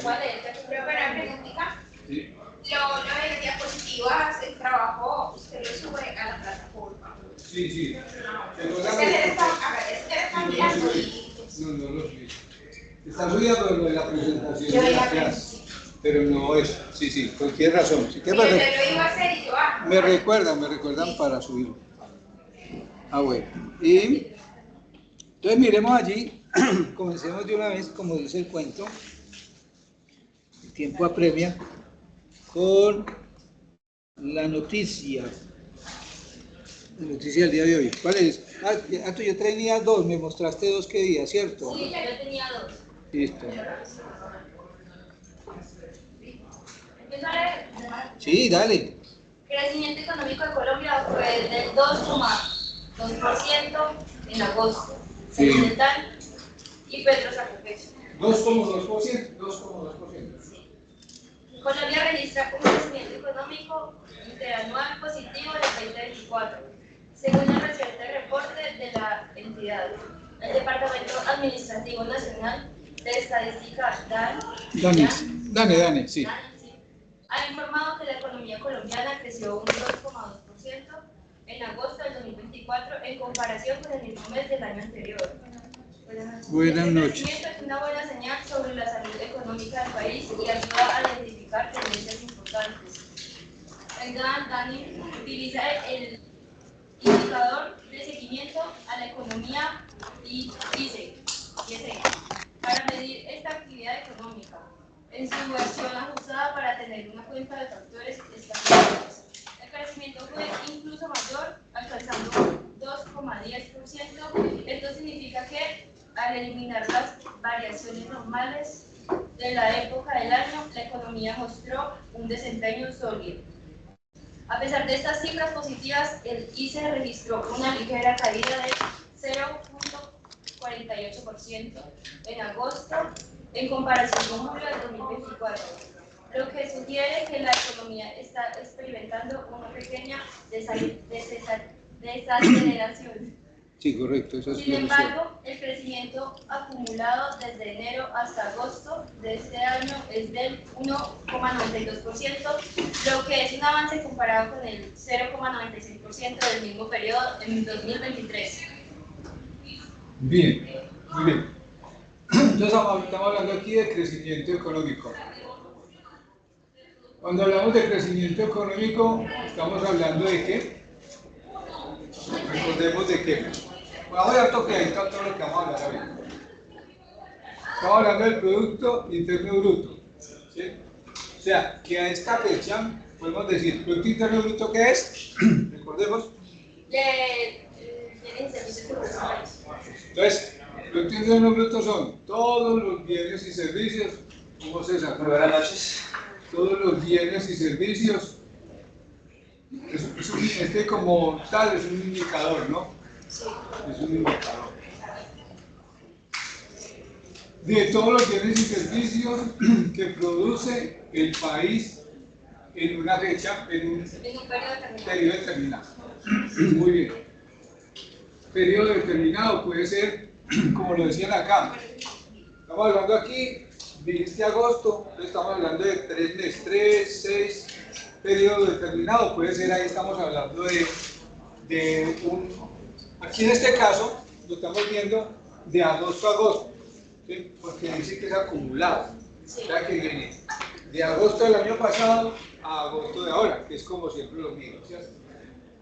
¿Cuál es? Pero para preguntar, Sí. lo de diapositivas, el trabajo, usted lo sube a la plataforma. Sí, sí. No lo subí. Está subida pero lo de la presentación de la clase. Pero no es. Sí, sí, pues tienes razón. Sí, me recuerdan para subirlo. Ah, bueno. Y entonces miremos allí, comencemos de una vez, como dice el cuento, el tiempo apremia, con la noticia del día de hoy. ¿Cuál es? Tú ya tenías dos, me mostraste dos que día, ¿cierto? Sí, ya yo tenía dos. Listo. ¿Empezaré? Sí, dale. Crecimiento económico de Colombia fue del 2,2% en agosto. Sí. Occidental y Petro sacó peso. 2,2%. 2,2%. Sí. Colombia registra un crecimiento económico interanual positivo del 2024, según el reciente reporte de la entidad. El Departamento Administrativo Nacional de Estadística, Dane, sí. Ha informado que la economía colombiana creció un 2,2% en agosto del 2024 en comparación con el mismo mes del año anterior. Buenas noches. Este crecimiento es una buena señal sobre la salud económica del país y ayuda a identificar tendencias importantes. El DANE utiliza el indicador de seguimiento a la economía ICE para medir esta actividad económica en su versión ajustada para tener una cuenta de factores estadísticos. El crecimiento fue incluso mayor, alcanzando 2,10%. Esto significa que al eliminar las variaciones normales de la época del año, la economía mostró un desempeño sólido. A pesar de estas cifras positivas, el ICE registró una ligera caída de 0,48% en agosto en comparación con julio de 2024, lo que sugiere que la economía está experimentando una pequeña desaceleración. Sí, correcto. Sin embargo, el crecimiento acumulado desde enero hasta agosto de este año es del 1,92%, lo que es un avance comparado con el 0,96% del mismo periodo en 2023. Bien, muy bien. Entonces estamos hablando aquí de crecimiento económico. Cuando hablamos de crecimiento económico, estamos hablando de qué? Recordemos de qué. Vamos a dar toqueadito a todo lo que vamos a hablar ahorita. Estamos hablando del Producto Interno Bruto. ¿Sí? O sea, que a esta fecha podemos decir, ¿Producto Interno Bruto qué es? Recordemos. Entonces, Producto Interno Bruto son todos los bienes y servicios. ¿Cómo se llama? Buenas noches. Todos los bienes y servicios. Este como tal es un indicador, ¿no? Es un indicador. De todos los bienes y servicios que produce el país en una fecha, en un periodo determinado. Muy bien. Periodo determinado puede ser, como lo decían acá, estamos hablando aquí de este agosto, estamos hablando de 3 meses, 3, 6, periodo determinado, puede ser ahí estamos hablando de un, aquí en este caso lo estamos viendo de agosto a agosto, ¿sí? Porque dice que es acumulado, o sea que viene de agosto del año pasado a agosto de ahora, que es como siempre lo mismo, ¿cierto?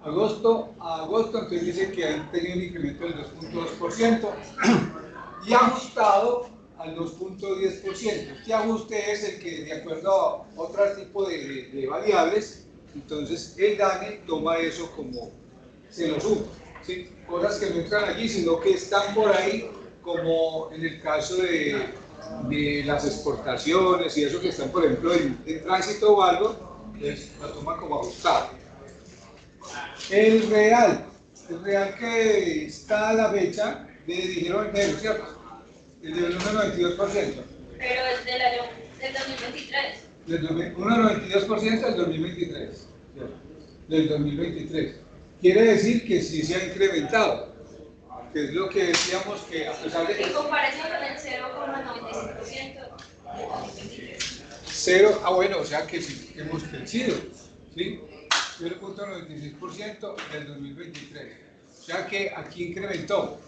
Agosto a agosto, entonces dice que han tenido un incremento del 2,2% y ajustado al 2,10%. Este ajuste es el que, de acuerdo a otro tipo de variables, entonces el DANE toma eso como se lo suma, ¿sí? Cosas que no entran allí, sino que están por ahí, como en el caso de las exportaciones y eso que están, por ejemplo, en tránsito o algo, pues lo toma como ajustado. El real que está a la fecha, le dijeron enero, ¿cierto? El del 1,92%. Pero es del año del 2023. Del 1,92% del 2023. ¿Cierto? Del 2023. Quiere decir que sí se ha incrementado, que es lo que decíamos que a pesar de que... En comparación con el 0,96% del 2023. Cero, bueno, o sea que sí, hemos crecido, ¿sí? 0,96% del 2023. O sea que aquí incrementó,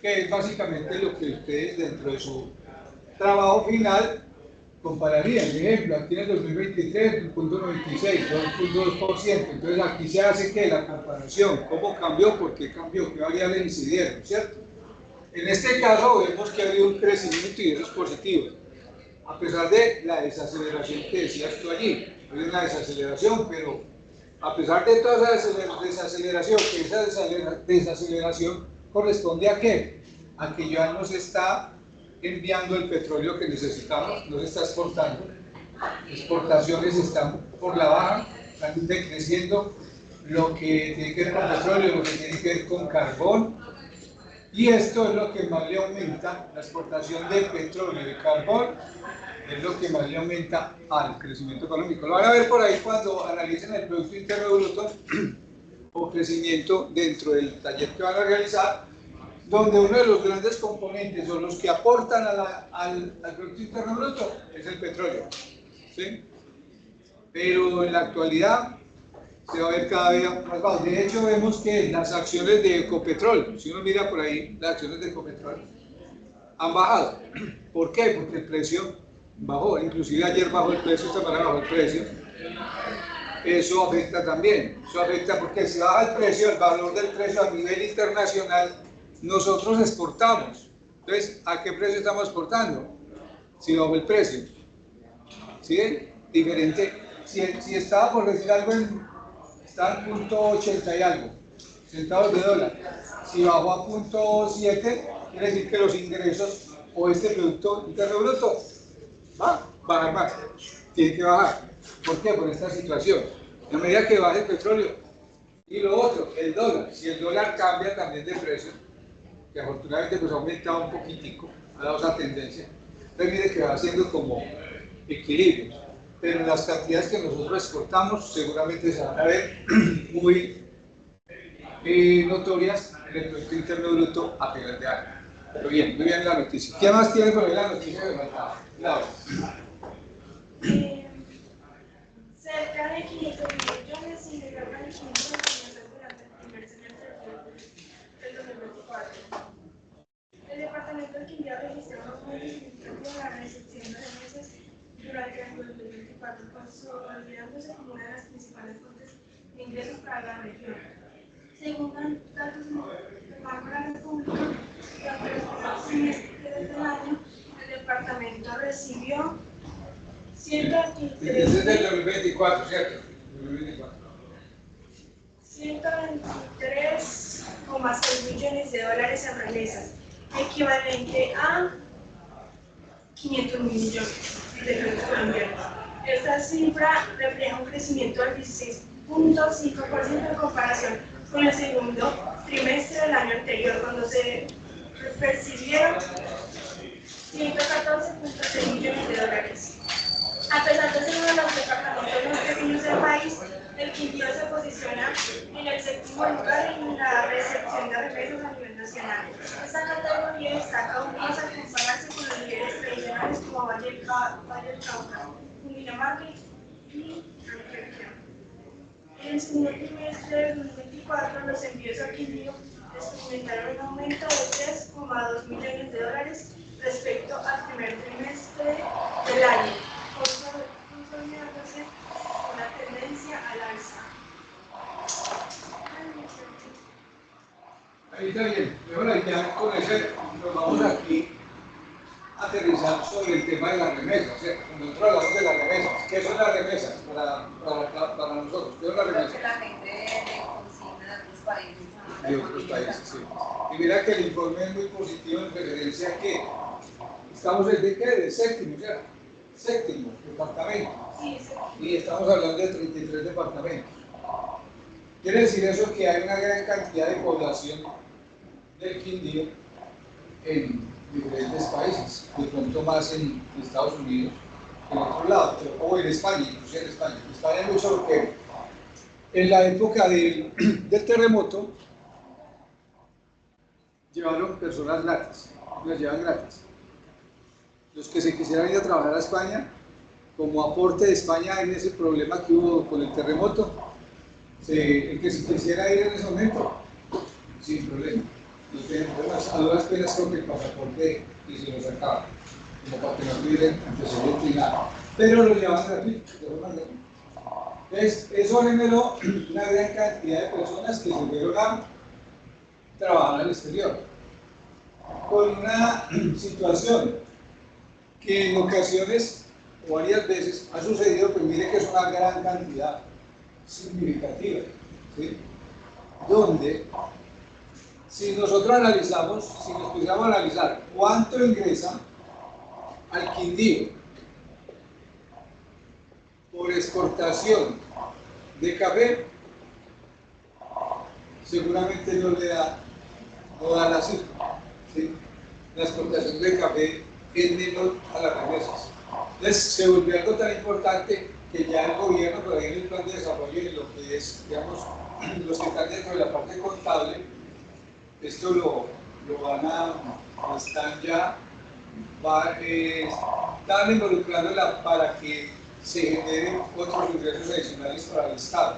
que es básicamente lo que ustedes dentro de su trabajo final compararían. Por ejemplo, aquí en el 2023, 0,96, 2,2%. Entonces aquí se hace que la comparación, ¿cómo cambió? ¿Por qué cambió? ¿Qué variables incidieron? ¿Cierto? En este caso vemos que ha habido un crecimiento y eso es positivo. A pesar de la desaceleración que decías tú allí, hay una desaceleración, pero a pesar de toda esa desaceleración, que esa desaceleración corresponde a qué? A que ya nos está enviando el petróleo que necesitamos, no se está exportando, exportaciones están por la baja, están decreciendo lo que tiene que ver con petróleo, lo que tiene que ver con carbón, y esto es lo que más le aumenta la exportación de petróleo y carbón, es lo que más le aumenta al crecimiento económico. Lo van a ver por ahí cuando analicen el Producto Interno Bruto o crecimiento dentro del taller que van a realizar, donde uno de los grandes componentes o los que aportan al Producto Interno Bruto es el petróleo, ¿sí? Pero en la actualidad se va a ver cada día más bajo. De hecho, vemos que las acciones de Ecopetrol, si uno mira por ahí, las acciones de Ecopetrol han bajado. ¿Por qué? Porque el precio bajó, inclusive ayer bajó el precio, esta semana bajó el precio. Eso afecta también, eso afecta porque si baja el precio, el valor del precio a nivel internacional, nosotros exportamos. Entonces, ¿a qué precio estamos exportando? Si bajó el precio. ¿Sí? Diferente. Si estaba por decir algo, está en .80 y algo, centavos de dólar. Si bajó a .7, quiere decir que los ingresos o este Producto Interno Bruto va a bajar más, tiene que bajar. ¿Por qué? Por esta situación. A medida que baje el petróleo. Y lo otro, el dólar. Si el dólar cambia también de precio, que afortunadamente pues ha aumentado un poquitico, ha dado esa tendencia, entonces mire que va haciendo como equilibrio. Pero las cantidades que nosotros exportamos seguramente se van a ver muy notorias en el Producto Interno Bruto a final de año. Pero bien, muy bien la noticia. ¿Qué más tiene por ahí la noticia de mercado? Claro. Cerca de 500 millones y de cerca de 500 millones durante el primer semestre del 2024. El departamento del Quindío registró unos buenos significativos en la recepción de remesas durante el 2024, consolidándose como una de las principales fuentes de ingresos para la región. Según datos del Banco de la República, durante los primeros semestres del año, el departamento recibió 123. Ese es del 2024, ¿cierto? 123,6 millones de dólares en remesas, equivalente a 500 mil millones de pesos colombianos. Esta cifra refleja un crecimiento del 16,5% en comparación con el segundo trimestre del año anterior, cuando se percibieron 114,6 millones de dólares. A pesar de ser uno de los departamentos más pequeños del país, el Quindío se posiciona en el séptimo lugar en la recepción de remesas a nivel nacional. Esta categoría destaca aún más al compararse con los líderes tradicionales como Valle del Cauca, Cundinamarca y Antioquia. En el segundo trimestre de 2024, los envíos al Quindío experimentaron un aumento de 3,2 millones de dólares respecto al primer trimestre del año, consolidándose una tendencia al alza. Ahí está bien. Ahora ya con ese nos vamos aquí a aterrizar sobre el tema de las remesas. ¿Cierto? Nosotros hablamos de las remesas. ¿Qué son las remesas para nosotros? ¿Qué son las remesas? Que la gente de consigna de otros países. De otros países, sí. Y mira que el informe es muy positivo en referencia a que estamos en de séptimo, ¿cierto? Séptimo departamento. Y estamos hablando de 33 departamentos. Quiere decir eso que hay una gran cantidad de población del Quindío en diferentes países, de pronto más en Estados Unidos que en otro lado, o en España, incluso en España. En España mucho porque en la época del terremoto llevaron personas gratis, las llevan gratis. Los que se quisieran ir a trabajar a España como aporte de España en ese problema que hubo con el terremoto, el que se quisiera ir en ese momento, sin problema. No tienen problemas. A duras penas con el pasaporte y se lo sacaba, como para que no tuvieran antecedentes ni nada. Pero lo llevaban gratuito, de forma gratuita. Entonces, eso generó una gran cantidad de personas que se fueron a trabajar al exterior, con una situación que en ocasiones o varias veces ha sucedido, pues mire que es una gran cantidad significativa, ¿sí? Donde si nosotros analizamos, si nos pudiéramos analizar cuánto ingresa al Quindío por exportación de café, seguramente no da la cifra, ¿sí? La exportación de café es menor a las remesas. Entonces se volvió algo tan importante que ya el gobierno, por ahí en el plan de desarrollo y en lo que es, digamos, los que están dentro de la parte contable, esto lo van a, están ya, están involucrándola para que se generen otros ingresos adicionales para el Estado.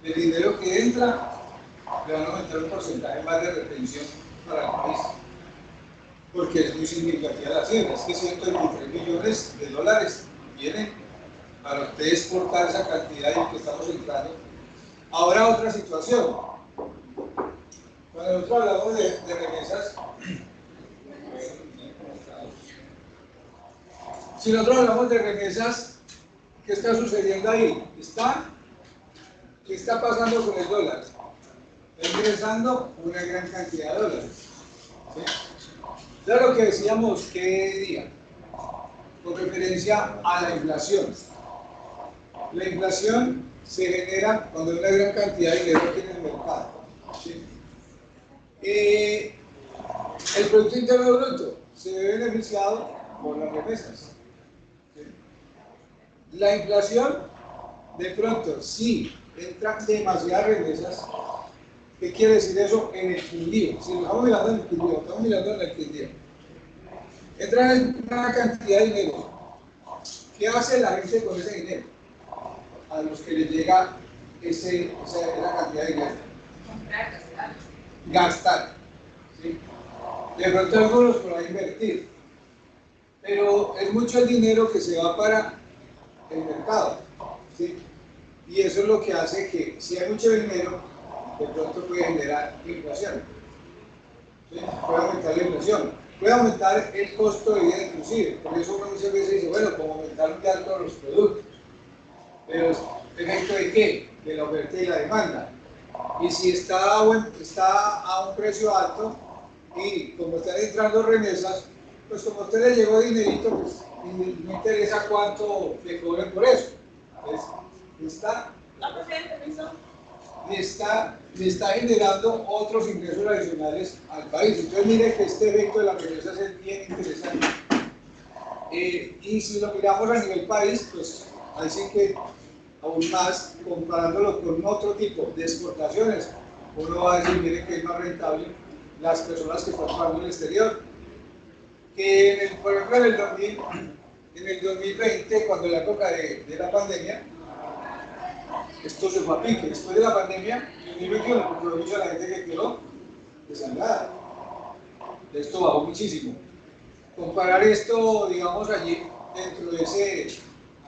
El dinero que entra le van a aumentar un porcentaje más de retención para el país, porque es muy significativa la cifra, es que 123 millones de dólares vienen para usted exportar esa cantidad en que estamos entrando. Ahora otra situación, cuando nosotros hablamos de remesas, si nosotros hablamos de remesas, ¿qué está sucediendo ahí? ¿Qué está pasando con el dólar? Está ingresando una gran cantidad de dólares, ¿sí? Ya lo que decíamos que día, con referencia a la inflación. La inflación se genera cuando hay una gran cantidad de dinero aquí en el mercado, ¿sí? El Producto Interno Bruto se ve beneficiado por las remesas, ¿sí? La inflación, de pronto, si entran demasiadas remesas, ¿qué quiere decir eso en el Quindío? Si lo estamos mirando en el Quindío, estamos mirando en el Quindío. Entran una cantidad de dinero. ¿Qué hace la gente con ese dinero? A los que les llega esa cantidad de dinero. Gastar. ¿Sí? De pronto algunos por ahí invertir. Pero es mucho el dinero que se va para el mercado. ¿Sí? Y eso es lo que hace que si hay mucho dinero, de pronto puede generar inflación. ¿Sí? Puede aumentar la inflación. Puede aumentar el costo de vida inclusive. Por eso uno muchas veces dice, bueno, como aumentaron tanto los productos. Pero ¿efecto de qué? De la oferta y la demanda. Y si está a un precio alto y como están entrando remesas, pues como a usted le llegó dinerito, pues no interesa cuánto le cobren por eso. Entonces, le está generando otros ingresos adicionales al país. Entonces mire que este efecto de las remesas es bien interesante. Y si lo miramos a nivel país, pues ahí sí que aún más, comparándolo con otro tipo de exportaciones, uno va a decir, mire que es más rentable las personas que están trabajando en el exterior. Que por ejemplo en el 2020, cuando en la época de la pandemia, esto se fue a pique. Después de la pandemia, en 2021, por mucho la gente que quedó desangrada. Esto bajó muchísimo. Comparar esto, digamos, allí, dentro de ese,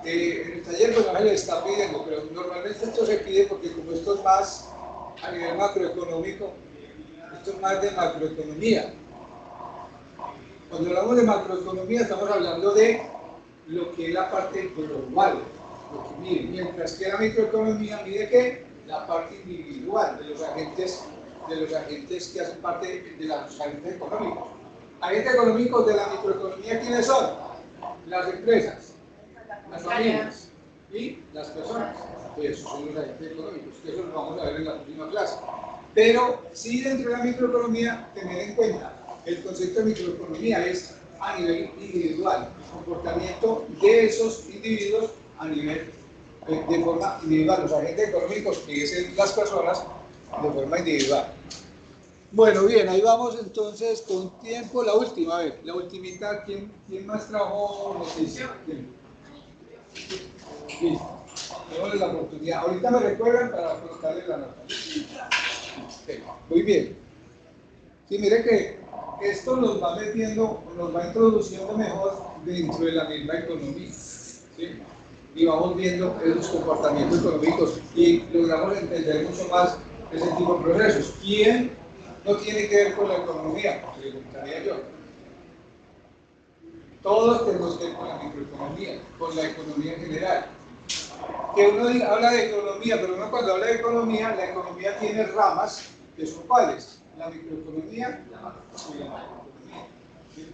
en el taller, pues no se le está pidiendo, pero normalmente esto se pide porque como esto es más a nivel macroeconómico, esto es más de macroeconomía. Cuando hablamos de macroeconomía, estamos hablando de lo que es la parte global. Lo que mide, mientras que la microeconomía mide ¿qué? La parte individual de los agentes que hacen parte de los agentes económicos. Agentes económicos de la microeconomía, ¿quiénes son? Las empresas, las familias y las personas. Esos son los agentes económicos, que eso lo vamos a ver en la próxima clase. Pero sí, dentro de la microeconomía, tener en cuenta el concepto de microeconomía es a nivel individual, el comportamiento de esos individuos a nivel de forma individual, los agentes económicos, que es las personas, de forma individual. Bueno, bien, ahí vamos entonces con tiempo. La última, a ver, la ultimita, ¿quién más trajo noticias? Listo. Démosle la oportunidad. Ahorita me recuerdan para colocarle la nota. Okay. Muy bien. Sí, mire que esto nos va metiendo, nos va introduciendo mejor dentro de la misma economía. ¿Sí? Y vamos viendo esos comportamientos económicos y logramos entender mucho más ese tipo de procesos. ¿Quién no tiene que ver con la economía? Pues le preguntaría yo. Todos tenemos que ver con la microeconomía, con la economía en general. Que uno habla de economía, pero uno cuando habla de economía, la economía tiene ramas que son cuáles, la microeconomía y la macroeconomía. ¿Sí?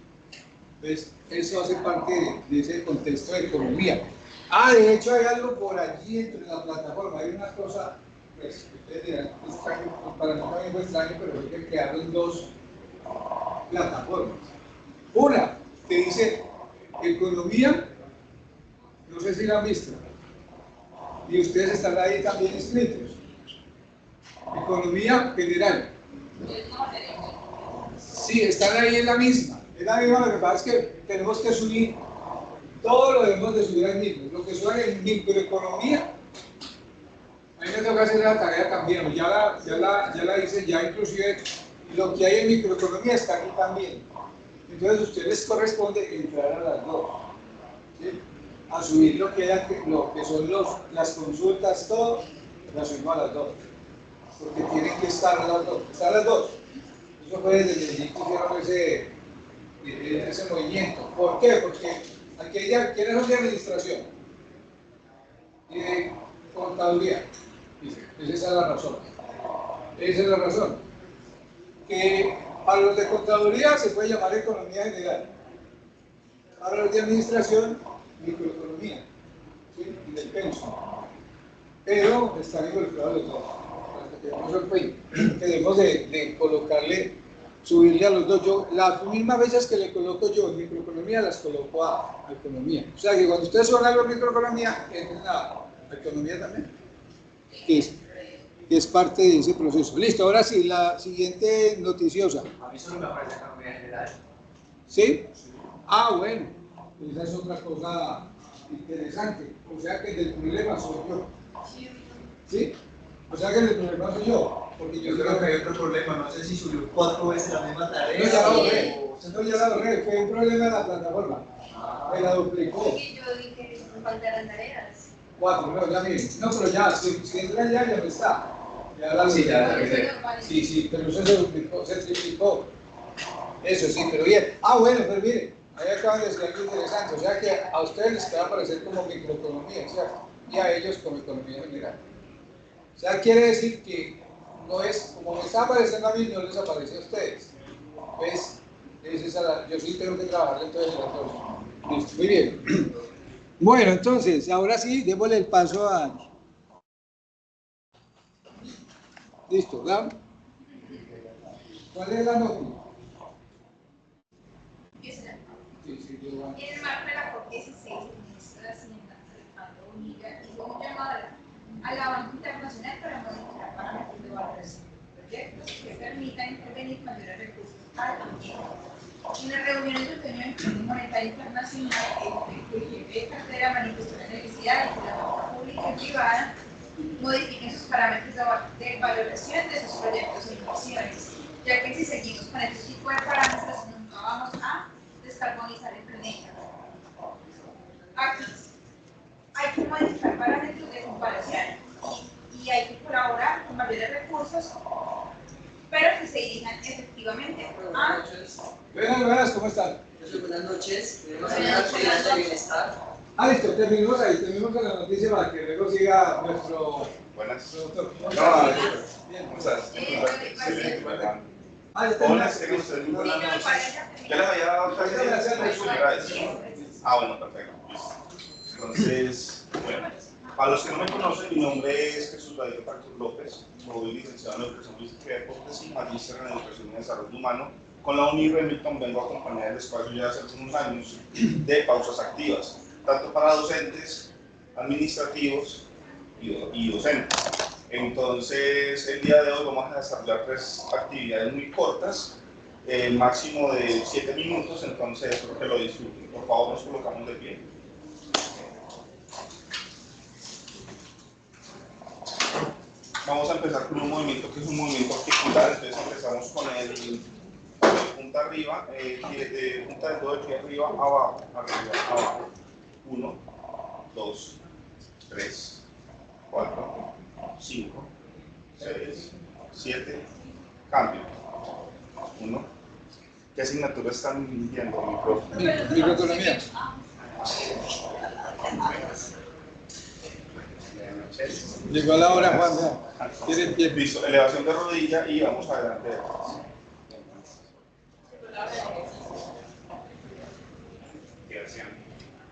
Entonces, eso hace parte de ese contexto de economía. Ah, de hecho hay algo por allí entre la plataforma, hay una cosa, pues, ustedes dirán, extraño, para mí también fue extraño, pero fue que crearon dos plataformas. Una que dice economía, no sé si la han visto, y ustedes están ahí también inscritos. Economía general. Sí, están ahí en la misma. Es la misma, lo que pasa es que tenemos que subir, todo lo debemos de subir al mismo. Lo que suena en microeconomía, a mí me toca hacer la tarea también, ya la hice, ya inclusive lo que hay en microeconomía está aquí también. Entonces a ustedes les corresponde entrar a las dos. ¿Sí? A subir lo que son las consultas, todo, las subimos a las dos. Porque tienen que estar las dos. Están las dos. Eso fue desde Medellín que hicieron ese movimiento. ¿Por qué? Porque aquí hay ¿quiénes son de administración? Y de contaduría. Esa es la razón. Esa es la razón. Que para los de contaduría se puede llamar economía general. Para los de administración, microeconomía. ¿Sí? Y del penso. Pero están involucrados los dos. Tenemos de colocarle, subirle a los dos. Yo, las mismas veces que le coloco yo en microeconomía, las coloco a economía. O sea que cuando ustedes suban algo en microeconomía, entren a economía también. Que es parte de ese proceso. Listo, ahora sí, la siguiente noticiosa. A mí solo me aparece economía general. ¿Sí? Ah, bueno, esa es otra cosa interesante. O sea que el problema soy yo. ¿Sí? O sea que el problema soy yo. Porque Yo creo que hay otro problema, no sé si subió 4 veces la misma tarea. No, ya la borré. No, ya la borré. Fue un problema de la plataforma. Me la duplicó. Sí, yo dije que me faltaran tareas. 4, no, ya miren. No, pero ya, si entra ya no está. Ya la Sí, ya la duplicó. revisé. Sí, pero eso se duplicó, se triplicó. Eso sí, pero bien. Ah, bueno, pero miren, ahí acaban de decir algo interesante. O sea que a ustedes les va a aparecer como microeconomía, ¿cierto? Y a ellos como economía general. O sea, quiere decir que no es, como me está apareciendo a mí, no les aparece a ustedes. ¿Ves? Yo sí tengo que trabajar entonces en las dos. Listo, muy bien. Bueno, entonces, ahora sí, démosle el paso a... Listo, ¿verdad? ¿Cuál es la nota? Sí, yo voy a... En el marco de la COP16, el ministro de Hacienda, Alejandro Bonilla, hizo un llamado a la banca internacional para modificar parámetros de valoración de proyectos que permitan intervenir mayores recursos al ambiente. En las reuniones del otoño del Fondo Monetario Internacional, el jefe de cartera manifestó la necesidad de que la banca pública y privada modifiquen sus parámetros de valoración de sus proyectos e inversiones, ya que si seguimos con este tipo de parámetros nunca vamos a descarbonizar el planeta. Aquí hay que modificar parámetros de comparación y hay que colaborar con mayores recursos, pero que se dirijan efectivamente a... Buenas, ¿cómo están? Buenas noches, tenemos una actividad de bienestar. Ah, listo, terminamos ahí, terminamos con la noticia para que luego siga nuestro Buenas. productor. Bien, ¿cómo estás? Ah, ya Hola, terminaste. tengo usted muy buenas noches. Ya les había dado clases por primera vez. Ah, bueno, perfecto. Entonces, bueno, para los que no me conocen, mi nombre es Jesús David Factor López. Soy licenciado en Educación Física y Deportes y magíster en Educación y Desarrollo Humano. Con la Uni Remington vengo a acompañar el espacio ya hace unos años de pausas activas, tanto para docentes, administrativos y docentes. Entonces, el día de hoy vamos a desarrollar 3 actividades muy cortas, máximo de 7 minutos, entonces espero que lo disfruten. Por favor, nos colocamos de pie. vamos a empezar con un movimiento que es un movimiento articular. Entonces empezamos con el punta arriba, punta del dedo de pie arriba, abajo, arriba, abajo. 1, 2, 3, 4, 5, 6, 7, cambio. 1. ¿Qué asignatura están viendo, mi profe? Microeconomía. Llegó la hora, Juan. ¿Tienen tiempo? Listo, elevación de rodilla y vamos adelante.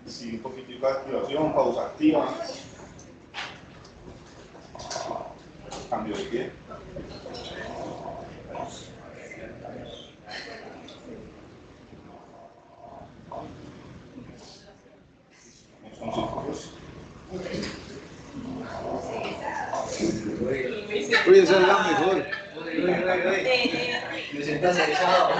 Sí, un poquitico de activación, pausa activa. Cambio de pie. Son círculos. Uy, esa es la mejor. Me siento acechado.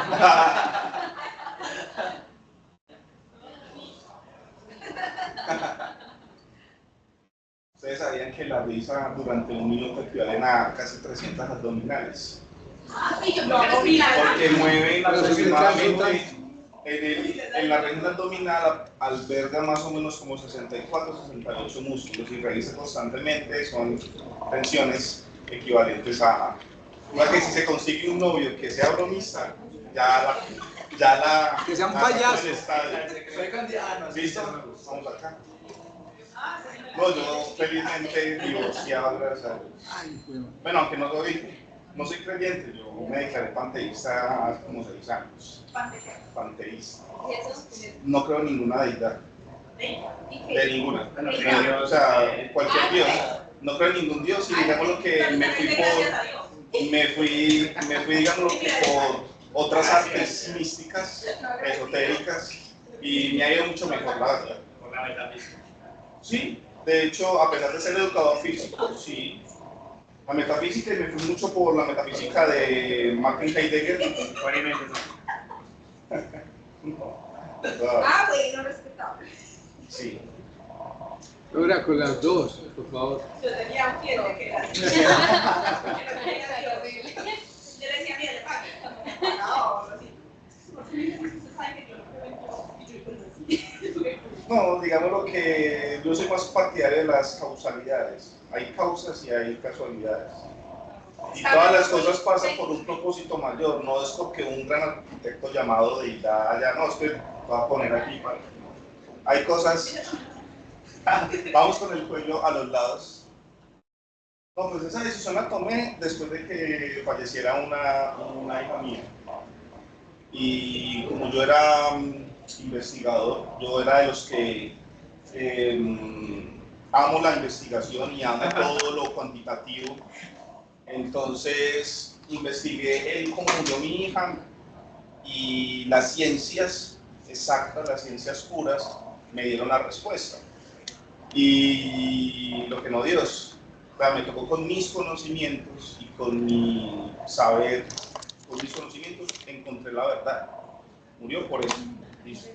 Ustedes sabían que la risa durante un minuto equivale a casi 300 abdominales. Porque mueven aproximadamente en la región abdominal alberga más o menos como 64, 68 músculos y realiza constantemente, son tensiones equivalentes a una que si se consigue un novio que sea bromista, ya la Que sea un payaso. Soy candidato. ¿Listo? Vamos acá. No, yo felizmente divorciado, gracias a Dios. Ay, Bueno, aunque no soy creyente, yo me declaré panteísta hace como 6 años. Panteísta. No creo en ninguna deidad. De ninguna. O sea, cualquier dios. No creo en ningún dios y digamos lo que me fui digamos que por otras artes místicas, esotéricas y me ha ido mucho mejor, la verdad. Por la metafísica. Sí, de hecho, a pesar de ser educador físico, sí. La metafísica y me fui mucho por la metafísica de Martin Heidegger. Bueno, respetable. Sí. Ahora con las dos, por favor. Yo tenía un cliente que era así. Yo le decía, mira, le pago. No, así. Usted sabe que yo No, digamos lo que yo soy más partidario de las causalidades. Hay causas y hay casualidades. Y todas las cosas pasan por un propósito mayor, no es porque un gran arquitecto llamado deidad allá, no, es que voy a poner aquí para... Hay cosas... Vamos con el cuello a los lados. No, pues esa decisión la tomé después de que falleciera una hija mía. Y como yo era investigador, yo era de los que amo la investigación y amo todo lo cuantitativo. Entonces investigué cómo murió mi hija y las ciencias exactas, las ciencias puras, me dieron la respuesta. Y lo que no Dios, o sea, me tocó con mis conocimientos y con mi saber, con mis conocimientos encontré la verdad. Murió por eso. Dice.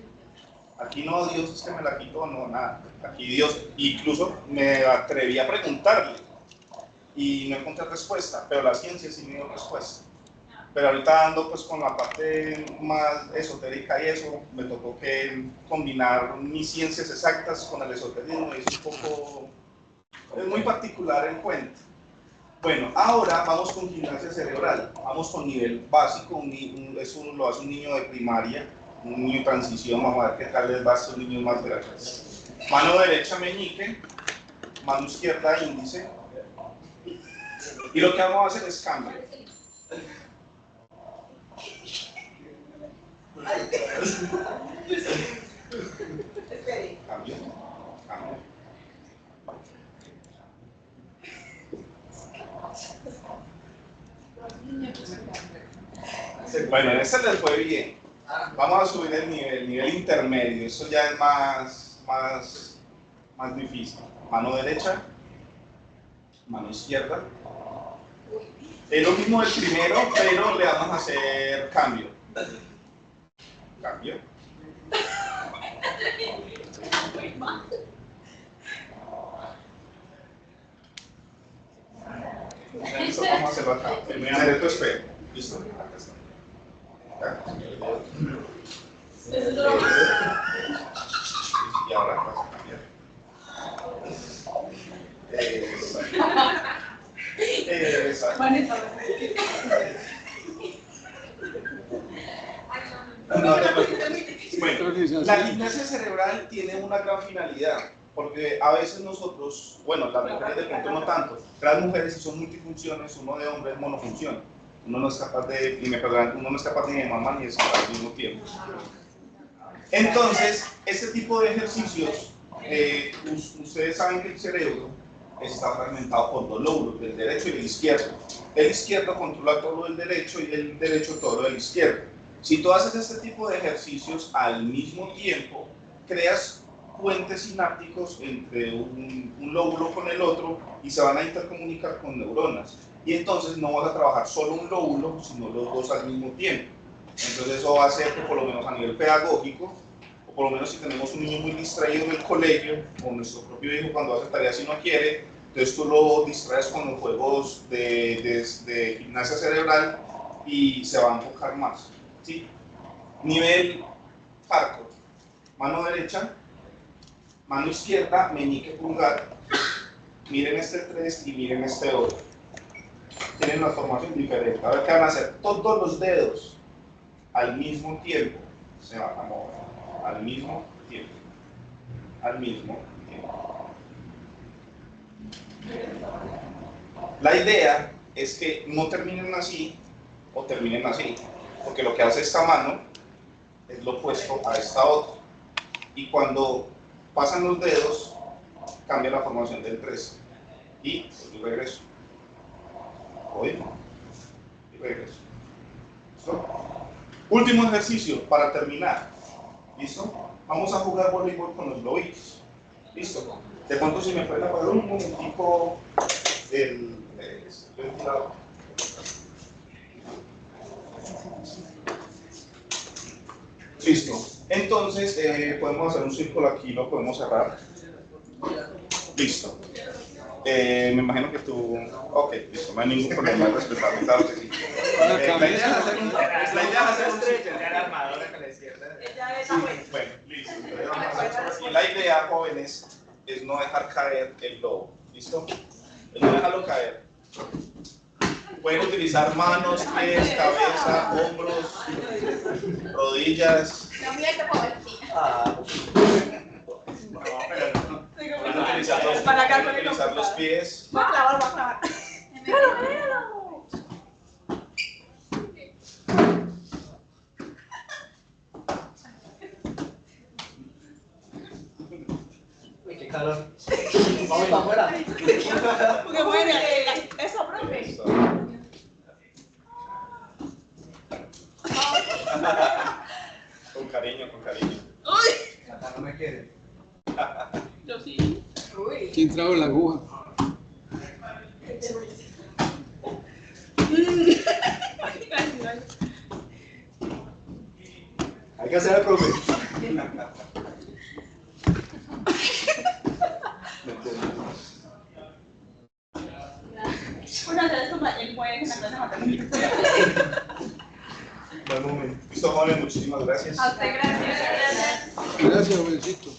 Aquí no Dios es que me la quitó, no, nada. Aquí Dios, incluso me atreví a preguntarle y no encontré respuesta, pero la ciencia sí me dio respuesta. Pero ahorita ando pues con la parte más esotérica y eso, me tocó que combinar mis ciencias exactas con el esoterismo y es un poco, es muy particular el cuento. Bueno, ahora vamos con gimnasia cerebral, vamos con nivel básico, eso lo hace un niño de primaria, un niño de transición, vamos a ver qué tal les va a estos niños más grandes. Mano derecha meñique, mano izquierda índice, y lo que vamos a hacer es cambio. Cambio, cambio. Bueno, en este les fue bien. Vamos a subir el nivel intermedio. Eso ya es más difícil. Mano derecha, mano izquierda. Es lo mismo del primero, pero le vamos a hacer cambio. Cambio. hacerlo acá. Termina de tu espejo. Listo. Acá está. Acá. Y ahora vas a cambiar. Exacto. No te preocupes. Bueno, la gimnasia cerebral tiene una gran finalidad, porque a veces nosotros, bueno, las mujeres de pronto no tanto, las mujeres si son multifunciones, uno de hombre es monofunción, uno no es capaz de, y me perdonan, uno no es capaz ni de mamar ni de escapar al mismo tiempo. Entonces, este tipo de ejercicios, ustedes saben que el cerebro está fragmentado por dos lóbulos, el derecho y el izquierdo. El izquierdo controla todo lo del derecho y el derecho todo lo del izquierdo. Si tú haces este tipo de ejercicios al mismo tiempo, creas puentes sinápticos entre un lóbulo con el otro y se van a intercomunicar con neuronas. Y entonces no vas a trabajar solo un lóbulo, sino los dos al mismo tiempo. Entonces eso va a hacer que por lo menos a nivel pedagógico, o por lo menos si tenemos un niño muy distraído en el colegio, o nuestro propio hijo cuando hace tareas y no quiere, entonces tú lo distraes con los juegos de gimnasia cerebral y se va a enfocar más. ¿Sí? Nivel hardcore. Mano derecha, mano izquierda, meñique, pulgar. Miren este 3 y miren este otro. Tienen una formación diferente. A ver qué van a hacer. Todos los dedos al mismo tiempo se van a mover. Al mismo tiempo. Al mismo tiempo. La idea es que no terminen así o terminen así, porque lo que hace esta mano es lo opuesto a esta otra. Y cuando pasan los dedos, cambia la formación del 3. Y pues yo regreso. Voy y regreso. ¿Listo? Último ejercicio para terminar. ¿Listo? Vamos a jugar voleibol con los lobitos. ¿Listo? De pronto si me pueden apagar un momentico el ventilador. Listo. Entonces, podemos hacer un círculo aquí, lo podemos cerrar. Listo. Me imagino que tú... Ok, listo, no hay ningún problema, respetable, claro que sí. La idea es hacer un círculo. Bueno, listo. Y la idea, jóvenes, es no dejar caer el lobo. ¿Listo? Es no dejarlo caer. Pueden utilizar manos, pies, cabeza, hombros, rodillas. No, mira que pobre. No, pero no. Pueden utilizar los pies. Va a clavar. Uy, qué calor. Vamos para afuera. Porque muere. Eso, profe. Eso. Con cariño, con cariño. Acá no me quiere. Yo sí. ¿Quién trajo la aguja? Hay que hacer el profe. Una vez como el jueves en la clase de matemáticas. Buen momento. Listo, jóvenes, muchísimas gracias. A usted, gracias. Gracias, jovencito.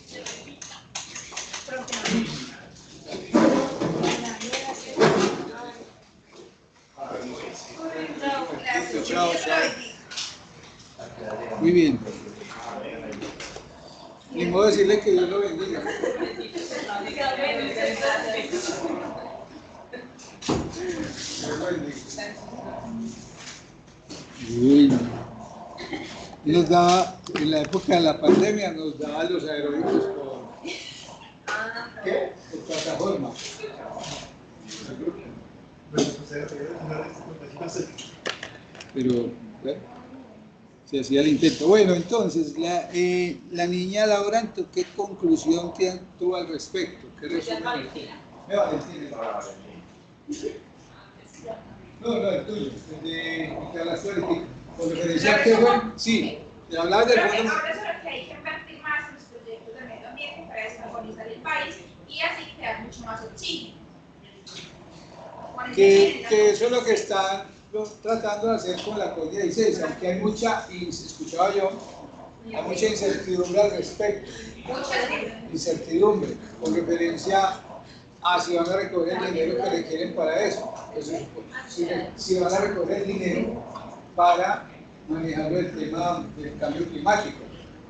Chao, chao. Muy bien. Ni modo decirle que Dios lo bendiga. Bueno. Nos daba, en la época de la pandemia, nos daba los aeróbicos ¿qué? Por plataforma. Pero, bueno, se hacía el intento. Bueno, entonces, la niña Laura, ¿qué conclusión tuvo al respecto? ¿Qué resumen? Valentina. No, el tuyo, el de instalación ahorita. Con referencia a que fue, sí, te hablabas del Creo que fondo. ahora sobre que hay que invertir más en los proyectos de medio ambiente para descarbonizar el país y así crear mucho más oxígeno. que eso es lo que están tratando de hacer con la COP16, aunque hay mucha, y escuchaba yo, hay mucha incertidumbre al respecto. Incertidumbre con referencia a si van a recoger el dinero que requieren para eso. Entonces, si van a recoger el dinero para manejar el tema del cambio climático,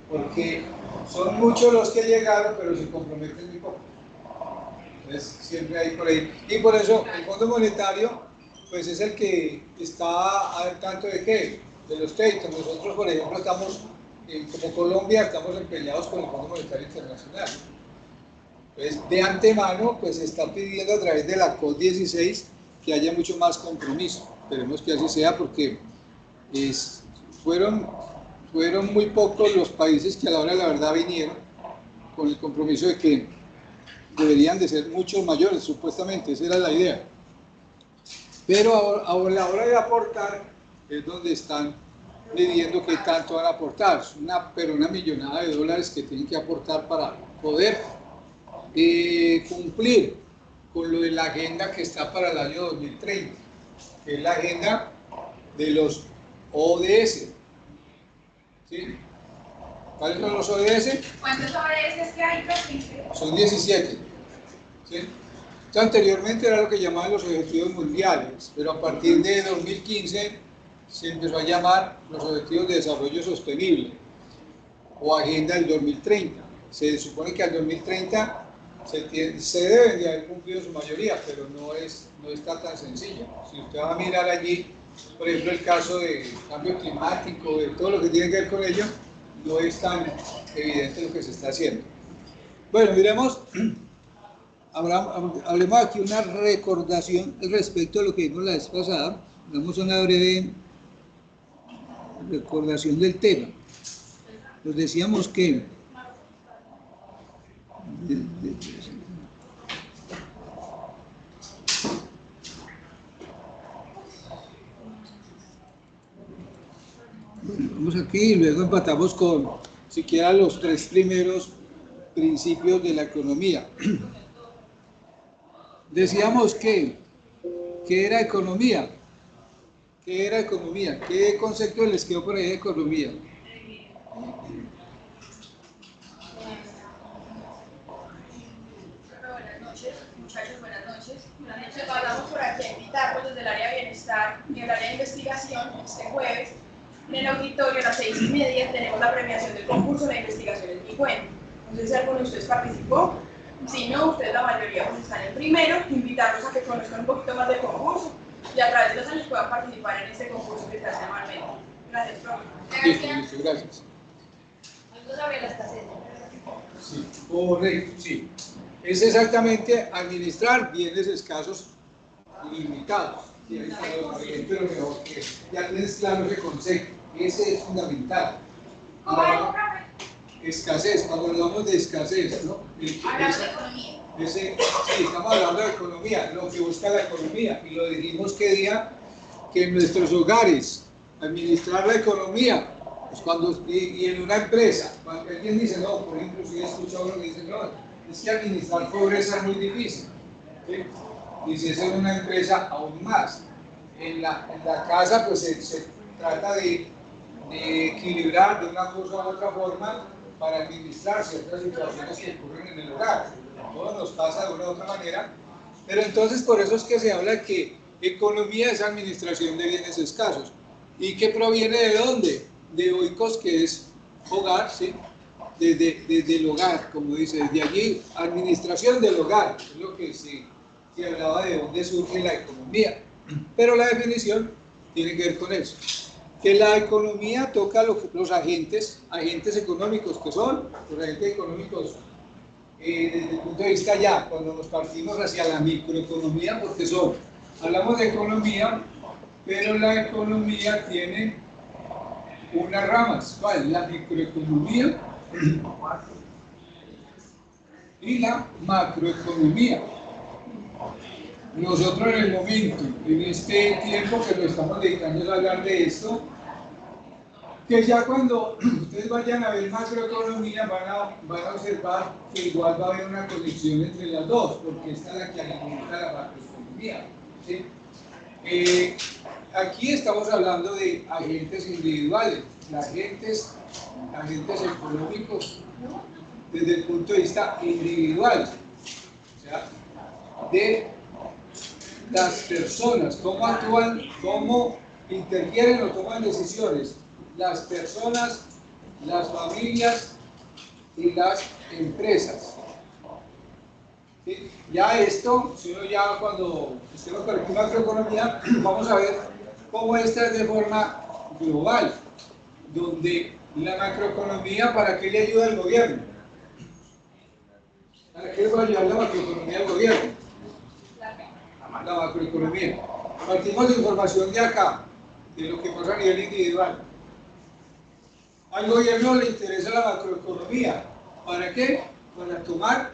porque son muchos los que llegaron, pero se comprometen muy poco. Entonces, siempre hay por ahí. Y por eso el Fondo Monetario, pues es el que está al tanto de qué, de los créditos. Nosotros, por ejemplo, estamos, como Colombia, estamos empeñados con el Fondo Monetario Internacional. Entonces, de antemano, pues se está pidiendo a través de la COP16 que haya mucho más compromiso. Esperemos que así sea, porque fueron muy pocos los países que a la hora de la verdad vinieron con el compromiso de que deberían de ser mucho mayores, supuestamente, esa era la idea. Pero a la hora de aportar es donde están midiendo qué tanto van a aportar, pero una millonada de dólares que tienen que aportar para poder cumplir con lo de la agenda que está para el año 2030, que es la agenda de los ODS. ¿Sí? ¿Cuáles son los ODS? ¿Cuántos ODS que hay? Son 17. ¿Sí? Anteriormente era lo que llamaban los objetivos mundiales, pero a partir de 2015 se empezó a llamar los objetivos de desarrollo sostenible o agenda del 2030. Se supone que al 2030 se deben de haber cumplido su mayoría, pero no está tan sencillo. Si usted va a mirar allí, por ejemplo, el caso de cambio climático, de todo lo que tiene que ver con ello, no es tan evidente lo que se está haciendo. Bueno, miremos, hablemos aquí una recordación respecto a lo que vimos la vez pasada. Damos una breve recordación del tema. Nos decíamos que vamos aquí y luego empatamos con siquiera los 3 primeros principios de la economía. Decíamos que era economía. ¿Qué era economía? ¿Qué concepto les quedó por ahí de economía? Buenas noches, muchachos, buenas noches. Buenas noches, hablamos por aquí a invitarlos desde el área de bienestar y el área de investigación. Este jueves, en el auditorio a las 6:30 tenemos la premiación del concurso de investigaciones Mi Cuento. No sé si alguno de ustedes participó. Si no, ustedes la mayoría pues están en primero. Invitarlos a que conozcan un poquito más del concurso y a través de los años puedan participar en este concurso que se hace anualmente. Gracias, profe. Listo, gracias. Algo sobre la escasez. Sí, correcto, sí. Es exactamente administrar bienes escasos limitados. Sí, ahí está lo bien, pero mejor que ya tienes claro ese concepto. Ese es fundamental. Escasez, cuando hablamos de escasez, ¿no? Hablamos de economía. Sí, estamos hablando de economía, lo que busca la economía, y lo dijimos que día, que en nuestros hogares, administrar la economía, pues y en una empresa, cuando alguien dice, no, por ejemplo, si he escuchado uno que dice, no, es que administrar pobreza es muy difícil, ¿sí? Y si es en una empresa, aún más. En la casa, pues se trata de equilibrar de una cosa u otra forma para administrar ciertas situaciones que ocurren en el hogar. Todo nos pasa de una u otra manera, pero entonces por eso es que se habla que economía es administración de bienes escasos. ¿Y qué proviene de dónde? De oikos, que es hogar, ¿sí? Desde el hogar, como dice, desde allí, administración del hogar, es lo que se hablaba de dónde surge la economía. Pero la definición tiene que ver con eso. Que la economía toca los agentes económicos, que son los agentes económicos desde el punto de vista ya, cuando nos partimos hacia la microeconomía, porque hablamos de economía, pero la economía tiene unas ramas, ¿cuál? La microeconomía y la macroeconomía. Nosotros en el momento, en este tiempo que nos estamos dedicando a hablar de esto, que ya cuando ustedes vayan a ver macroeconomía van a observar que igual va a haber una conexión entre las dos, porque esta es la que alimenta la macroeconomía. ¿sí? Aquí estamos hablando de agentes individuales, agentes económicos desde el punto de vista individual, o sea, de las personas, cómo actúan, cómo interfieren o toman decisiones las personas, las familias y las empresas. ¿Sí? Ya esto, si uno ya cuando estemos con la macroeconomía, vamos a ver cómo esta es de forma global, donde la macroeconomía, ¿para qué le ayuda al gobierno? ¿Para qué le va a ayudar la macroeconomía al gobierno? La macroeconomía. Partimos de información de acá, de lo que pasa a nivel individual. Al gobierno le interesa la macroeconomía. ¿Para qué? Para tomar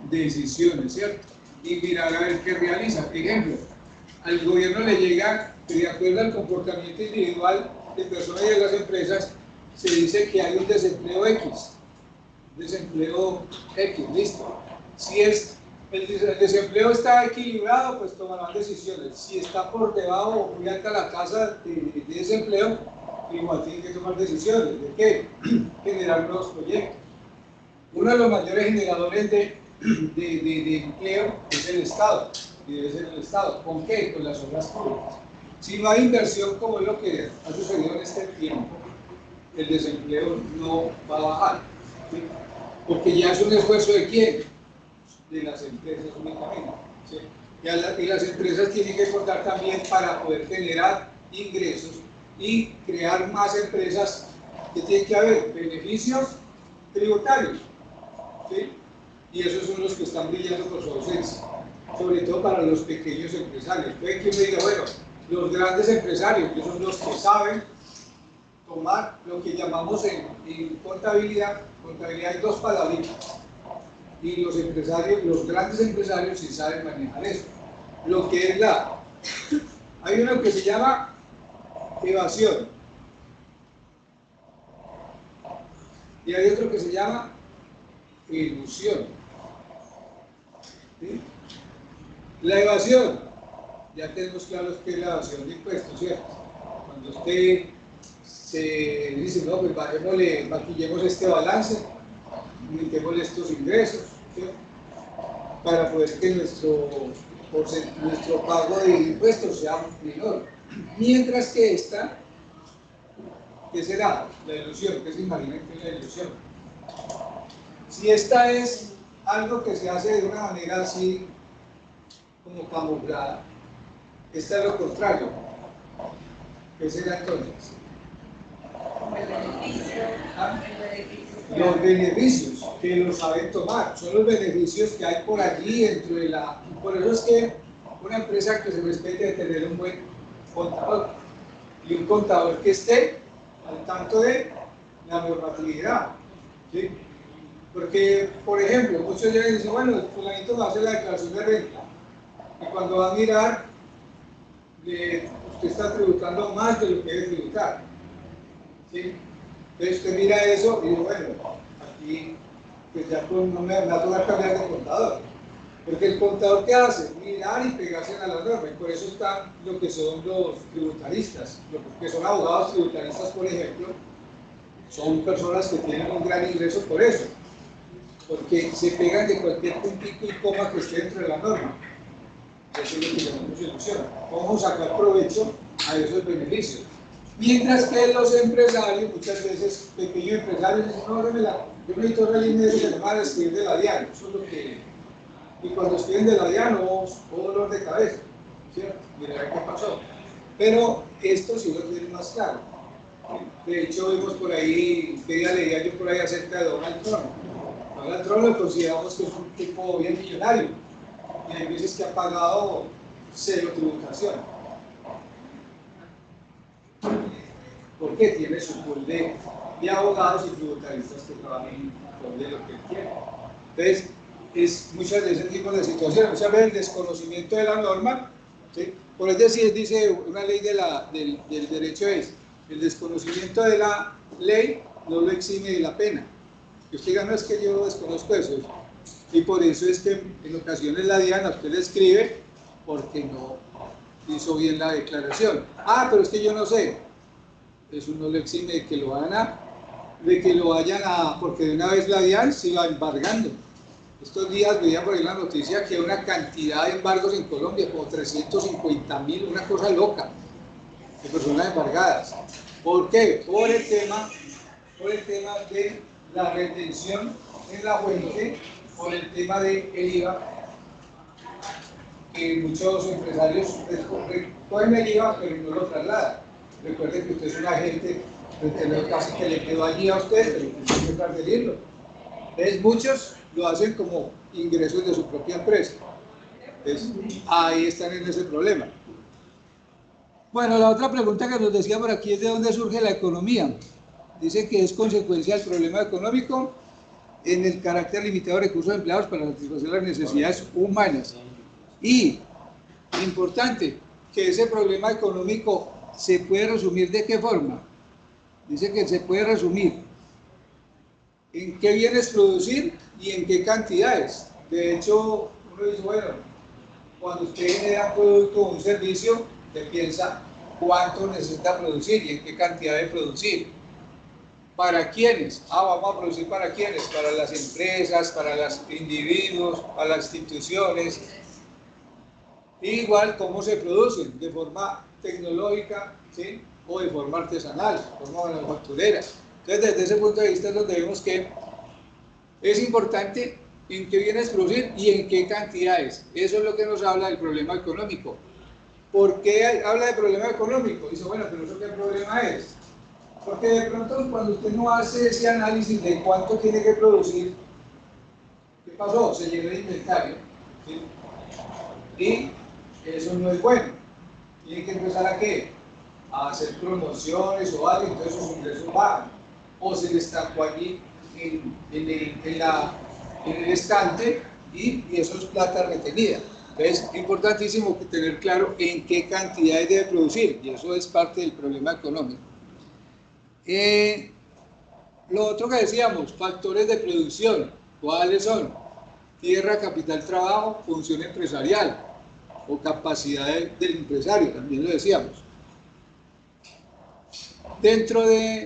decisiones, ¿cierto? Y mirar a ver qué realiza. Por ejemplo, al gobierno le llega, de acuerdo al comportamiento individual de personas y de las empresas, se dice que hay un desempleo X. Listo. Si el desempleo está equilibrado, pues tomarán decisiones. Si está por debajo o muy alta la tasa de desempleo, igual tienen que tomar decisiones. ¿De qué? Generar nuevos proyectos. Uno de los mayores generadores de empleo es el Estado, y debe ser el Estado. ¿Con qué? Con las obras públicas. Si no hay inversión, como es lo que ha sucedido en este tiempo, el desempleo no va a bajar, ¿sí? Porque ya es un esfuerzo de quién, de las empresas únicamente, ¿sí? Y las empresas tienen que contar también para poder generar ingresos y crear más empresas que tienen que haber beneficios tributarios, ¿sí? Y esos son los que están brillando por su ausencia, sobre todo para los pequeños empresarios. Puede que uno diga, bueno, los grandes empresarios, que son los que saben tomar lo que llamamos en contabilidad hay dos palabritas, y los empresarios, los grandes empresarios sí saben manejar eso. Lo que es hay uno que se llama evasión, y hay otro que se llama ilusión. ¿Sí? La evasión, ya tenemos claros que es la evasión de impuestos, ¿cierto? Cuando usted se dice, no, pues maquillemos este balance, aumentémosle estos ingresos, ¿cierto? Para poder que nuestro pago de impuestos sea menor. Mientras que esta, ¿qué será? La ilusión, ¿qué se imagina que es la ilusión? Si esta es algo que se hace de una manera así, como camuflada, esta es lo contrario. ¿Qué será entonces? ¿Ah? Los beneficios que los saben tomar, son los beneficios que hay por allí dentro de la... Por eso es que una empresa que se respete de tener un buen contador, y un contador que esté al tanto de la normatividad, ¿sí? Porque, por ejemplo, muchos llegan y dicen, bueno, el fulanito va a hacer la declaración de renta, y cuando va a mirar, usted está tributando más de lo que debe tributar, ¿sí? Entonces usted mira eso y dice, bueno, aquí pues ya no me va a tocar cambiar de contador. Porque el contador, ¿qué hace? Mirar y pegarse a la norma. Y por eso están lo que son los tributaristas, lo que son abogados tributaristas, por ejemplo, son personas que tienen un gran ingreso por eso, porque se pegan de cualquier puntito y coma que esté dentro de la norma. Eso es lo que llamamos ilusión. Vamos a sacar provecho a esos beneficios. Mientras que los empresarios, muchas veces, pequeños empresarios, dicen, no, yo necesito una línea de que van a escribir de la DIAN. Eso es lo que... Y cuando escriben de la DIAN, o dolor de cabeza, ¿cierto? Mira qué pasó. Pero esto sí lo tiene más claro. De hecho, vimos por ahí, que día leía yo por ahí acerca de Donald Trump. Donald Trump lo consideramos que es un tipo bien millonario. Y hay veces que ha pagado cero tributación. Porque tiene su pool de abogados y tributaristas que trabajan por de lo que él quiere. Entonces, es muchas de ese tipo de situaciones. Muchas veces el desconocimiento de la norma, ¿sí? Por eso dice una ley del derecho es, el desconocimiento de la ley no lo exime de la pena. Y usted diga, no es que yo desconozco eso. Y por eso es que en ocasiones la DIAN a usted le escribe porque no hizo bien la declaración. Ah, pero es que yo no sé. Eso no le exime de que lo vayan a, porque de una vez la DIAN se iba embargando. Estos días veía por ahí la noticia que hay una cantidad de embargos en Colombia, como 350.000, una cosa loca, de personas embargadas. ¿Por qué? Por el tema de la retención en la fuente, por el tema del IVA, que muchos empresarios recogen el IVA pero no lo trasladan. Recuerden que usted es un agente, casi que le quedó allí a usted, pero tiene que transferirlo. Entonces muchos lo hacen como ingresos de su propia empresa. Entonces ahí están en ese problema. Bueno, la otra pregunta que nos decía por aquí es de dónde surge la economía. Dice que es consecuencia del problema económico en el carácter limitado de recursos empleados para satisfacer las necesidades humanas. Y, importante, que ese problema económico se puede resumir ¿de qué forma? Dice que se puede resumir en qué bienes producir y en qué cantidades. De hecho, uno dice, bueno, cuando usted genera un producto o un servicio, usted piensa cuánto necesita producir y en qué cantidad de producir. ¿Para quiénes? Vamos a producir para quiénes, para las empresas, para los individuos, para las instituciones. Igual cómo se producen, de forma tecnológica, ¿sí? O de forma artesanal, de forma manufacturera. Entonces, desde ese punto de vista es donde vemos que es importante en qué bienes producir y en qué cantidades. Eso es lo que nos habla del problema económico. ¿Por qué habla de problema económico? Dice, bueno, pero ¿eso qué problema es? Porque de pronto cuando usted no hace ese análisis de cuánto tiene que producir, ¿qué pasó? Se llenó el inventario, ¿sí? Y eso no es bueno. Tiene que empezar a ¿qué? A hacer promociones o algo, entonces sus ingresos bajan. O se le estancó allí en el estante y eso es plata retenida. Entonces, es importantísimo tener claro en qué cantidades debe producir, y eso es parte del problema económico. Lo otro que decíamos, factores de producción, ¿cuáles son? Tierra, capital, trabajo, función empresarial o capacidad del empresario, también lo decíamos.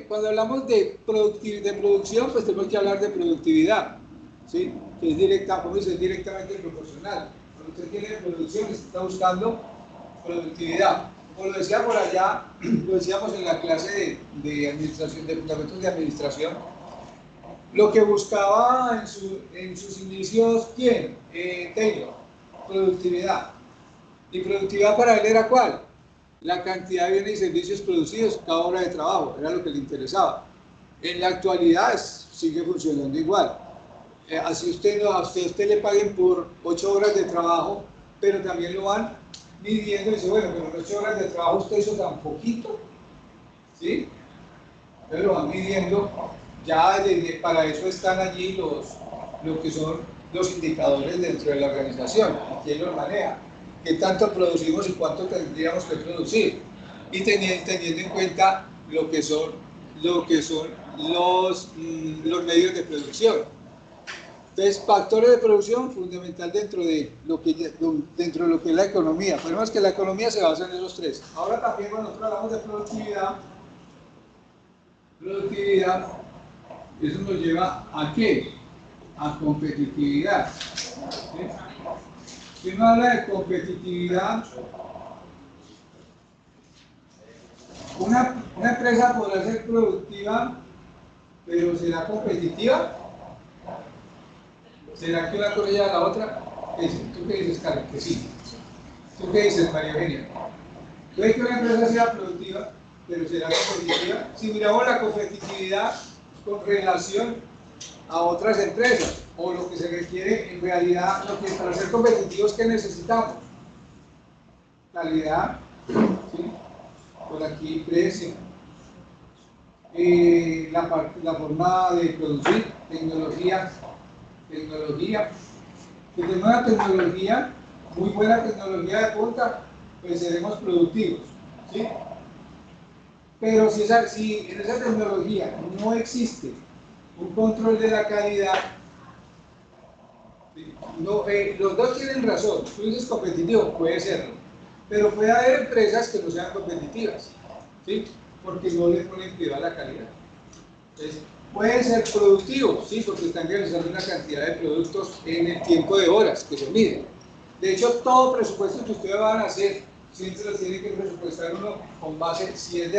Cuando hablamos de producción, pues tenemos que hablar de productividad, ¿sí? Que es directamente proporcional. Cuando usted tiene producción, usted está buscando productividad. Como lo decía por allá, lo decíamos en la clase de administración, de fundamentos de administración, lo que buscaba en sus inicios, ¿quién? Taylor, productividad. ¿Y productividad para él era cuál? La cantidad de bienes y servicios producidos cada hora de trabajo, era lo que le interesaba. En la actualidad sigue funcionando igual. Así a usted le paguen por 8 horas de trabajo, pero también lo van midiendo y dice, bueno, pero en 8 horas de trabajo usted hizo tan poquito, ¿sí? Entonces lo van midiendo, ya para eso están allí lo que son los indicadores dentro de la organización, y quién los maneja, qué tanto producimos y cuánto tendríamos que producir, y teniendo en cuenta lo que son los medios de producción. Entonces, factores de producción fundamental dentro de lo que es la economía. Podemos que la economía se basa en esos tres. Ahora también cuando nosotros hablamos de productividad, eso nos lleva ¿a qué? A competitividad. ¿Sí? Si uno habla de competitividad, una empresa podrá ser productiva, pero ¿será competitiva? ¿Será que una cosa lleva a la otra? ¿Tú qué dices, Carlos? Que sí. ¿Tú qué dices, María Eugenia? ¿Puede que una empresa sea productiva, pero será competitiva? Si miramos la competitividad con relación a otras empresas, o lo que se requiere en realidad, lo que para ser competitivos, ¿qué necesitamos? Calidad, ¿sí? Por aquí precio, la forma de producir, tecnología, que tenemos una tecnología, muy buena tecnología de punta, pues seremos productivos, ¿sí? Pero si en esa tecnología no existe un control de la calidad, ¿sí? No, los dos tienen razón. Tú dices competitivo, puede serlo, pero puede haber empresas que no sean competitivas, ¿sí? Porque no le ponen cuidado a la calidad. Entonces, pueden ser productivos, ¿sí? Porque están realizando una cantidad de productos en el tiempo de horas que se mide. De hecho, todo presupuesto que ustedes van a hacer, siempre lo tiene que presupuestar uno con base, si es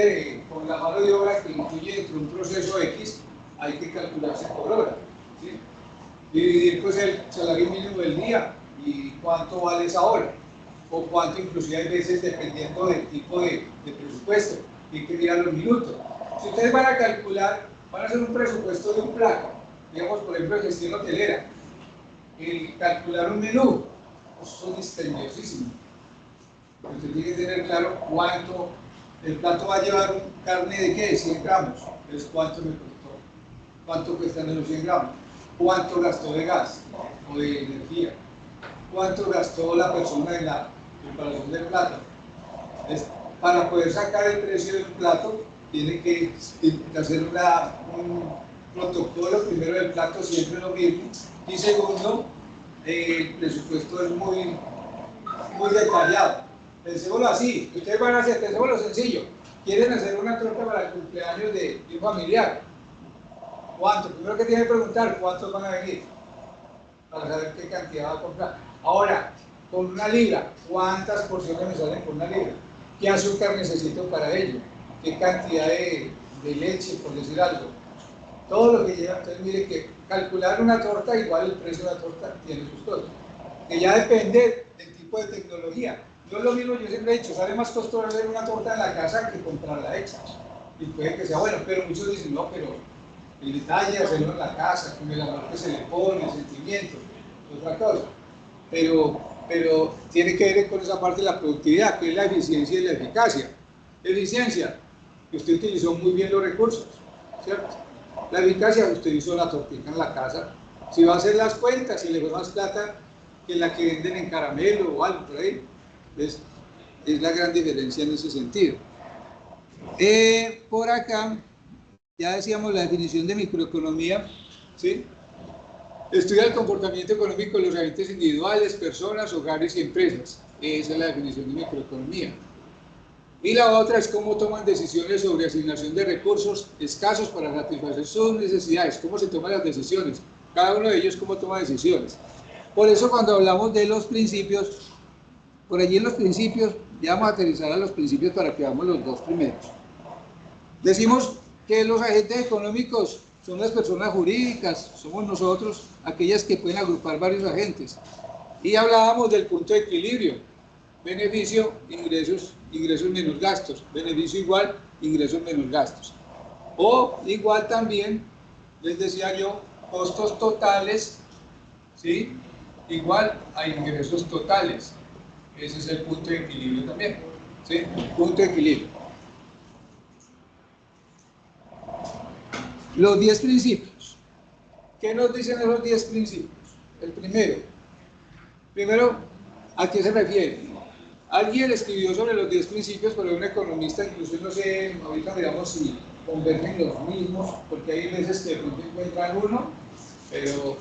con la mano de obra que incluye dentro de un proceso X, hay que calcularse por hora, ¿sí? Dividir pues el salario mínimo del día y cuánto vale esa hora, o cuánto inclusive hay veces dependiendo del tipo de presupuesto, y que mirar los minutos. Si ustedes van a calcular, van a hacer un presupuesto de un plato, digamos por ejemplo de gestión hotelera, el calcular un menú, eso es dispendiosísimo. Usted tiene que tener claro cuánto, el plato va a llevar carne de qué, 100 gramos, entonces cuánto me costó, cuánto cuestan los 100 gramos, cuánto gastó de gas o de energía, cuánto gastó la persona en la preparación del plato. Entonces, para poder sacar el precio del plato, tiene que hacer un protocolo, primero del plato siempre lo mismo, y segundo, el presupuesto es muy detallado. Pensémoslo así, ustedes van a hacer, pensémoslo sencillo, quieren hacer una torta para el cumpleaños de un familiar. ¿Cuánto? Primero que tienen que preguntar, ¿cuántos van a venir? Para saber qué cantidad va a comprar. Ahora, con una libra, ¿cuántas porciones me salen con una libra? ¿Qué azúcar necesito para ello? ¿Qué cantidad de leche, por decir algo? Todo lo que lleva, entonces mire que calcular una torta, igual el precio de la torta tiene sus costos. Que ya depende del tipo de tecnología. Yo lo mismo, yo siempre he dicho, sale más costoso hacer una torta en la casa que comprarla hecha. Y puede que sea bueno, pero muchos dicen, no, pero el detalle de hacerlo en la casa, con el amor que se le pone, el sentimiento, otra cosa. Pero tiene que ver con esa parte de la productividad, que es la eficiencia y la eficacia. Eficiencia, que usted utilizó muy bien los recursos, ¿cierto? La eficacia, usted hizo la tortita en la casa. Si va a hacer las cuentas, si le fue más plata que la que venden en caramelo o algo por ahí, es la gran diferencia en ese sentido. Por acá, ya decíamos la definición de microeconomía, ¿sí? Estudia el comportamiento económico de los agentes individuales, personas, hogares y empresas. Esa es la definición de microeconomía. Y la otra es cómo toman decisiones sobre asignación de recursos escasos para satisfacer sus necesidades, cómo se toman las decisiones, cada uno de ellos cómo toma decisiones. Por eso cuando hablamos de los principios, por allí en los principios, ya vamos a aterrizar a los principios para que veamos los dos primeros. Decimos que los agentes económicos son las personas jurídicas, somos nosotros, aquellas que pueden agrupar varios agentes. Y hablábamos del punto de equilibrio, beneficio, ingresos, ingresos menos gastos, beneficio igual, ingresos menos gastos. O igual también, les decía yo, costos totales, ¿sí? Igual a ingresos totales. Ese es el punto de equilibrio también, ¿sí? Punto de equilibrio. Los 10 principios. ¿Qué nos dicen esos 10 principios? El primero, ¿a qué se refiere? Alguien escribió sobre los 10 principios, pero un economista, incluso no sé, ahorita miramos si convergen los mismos, porque hay veces que de pronto encuentran uno, pero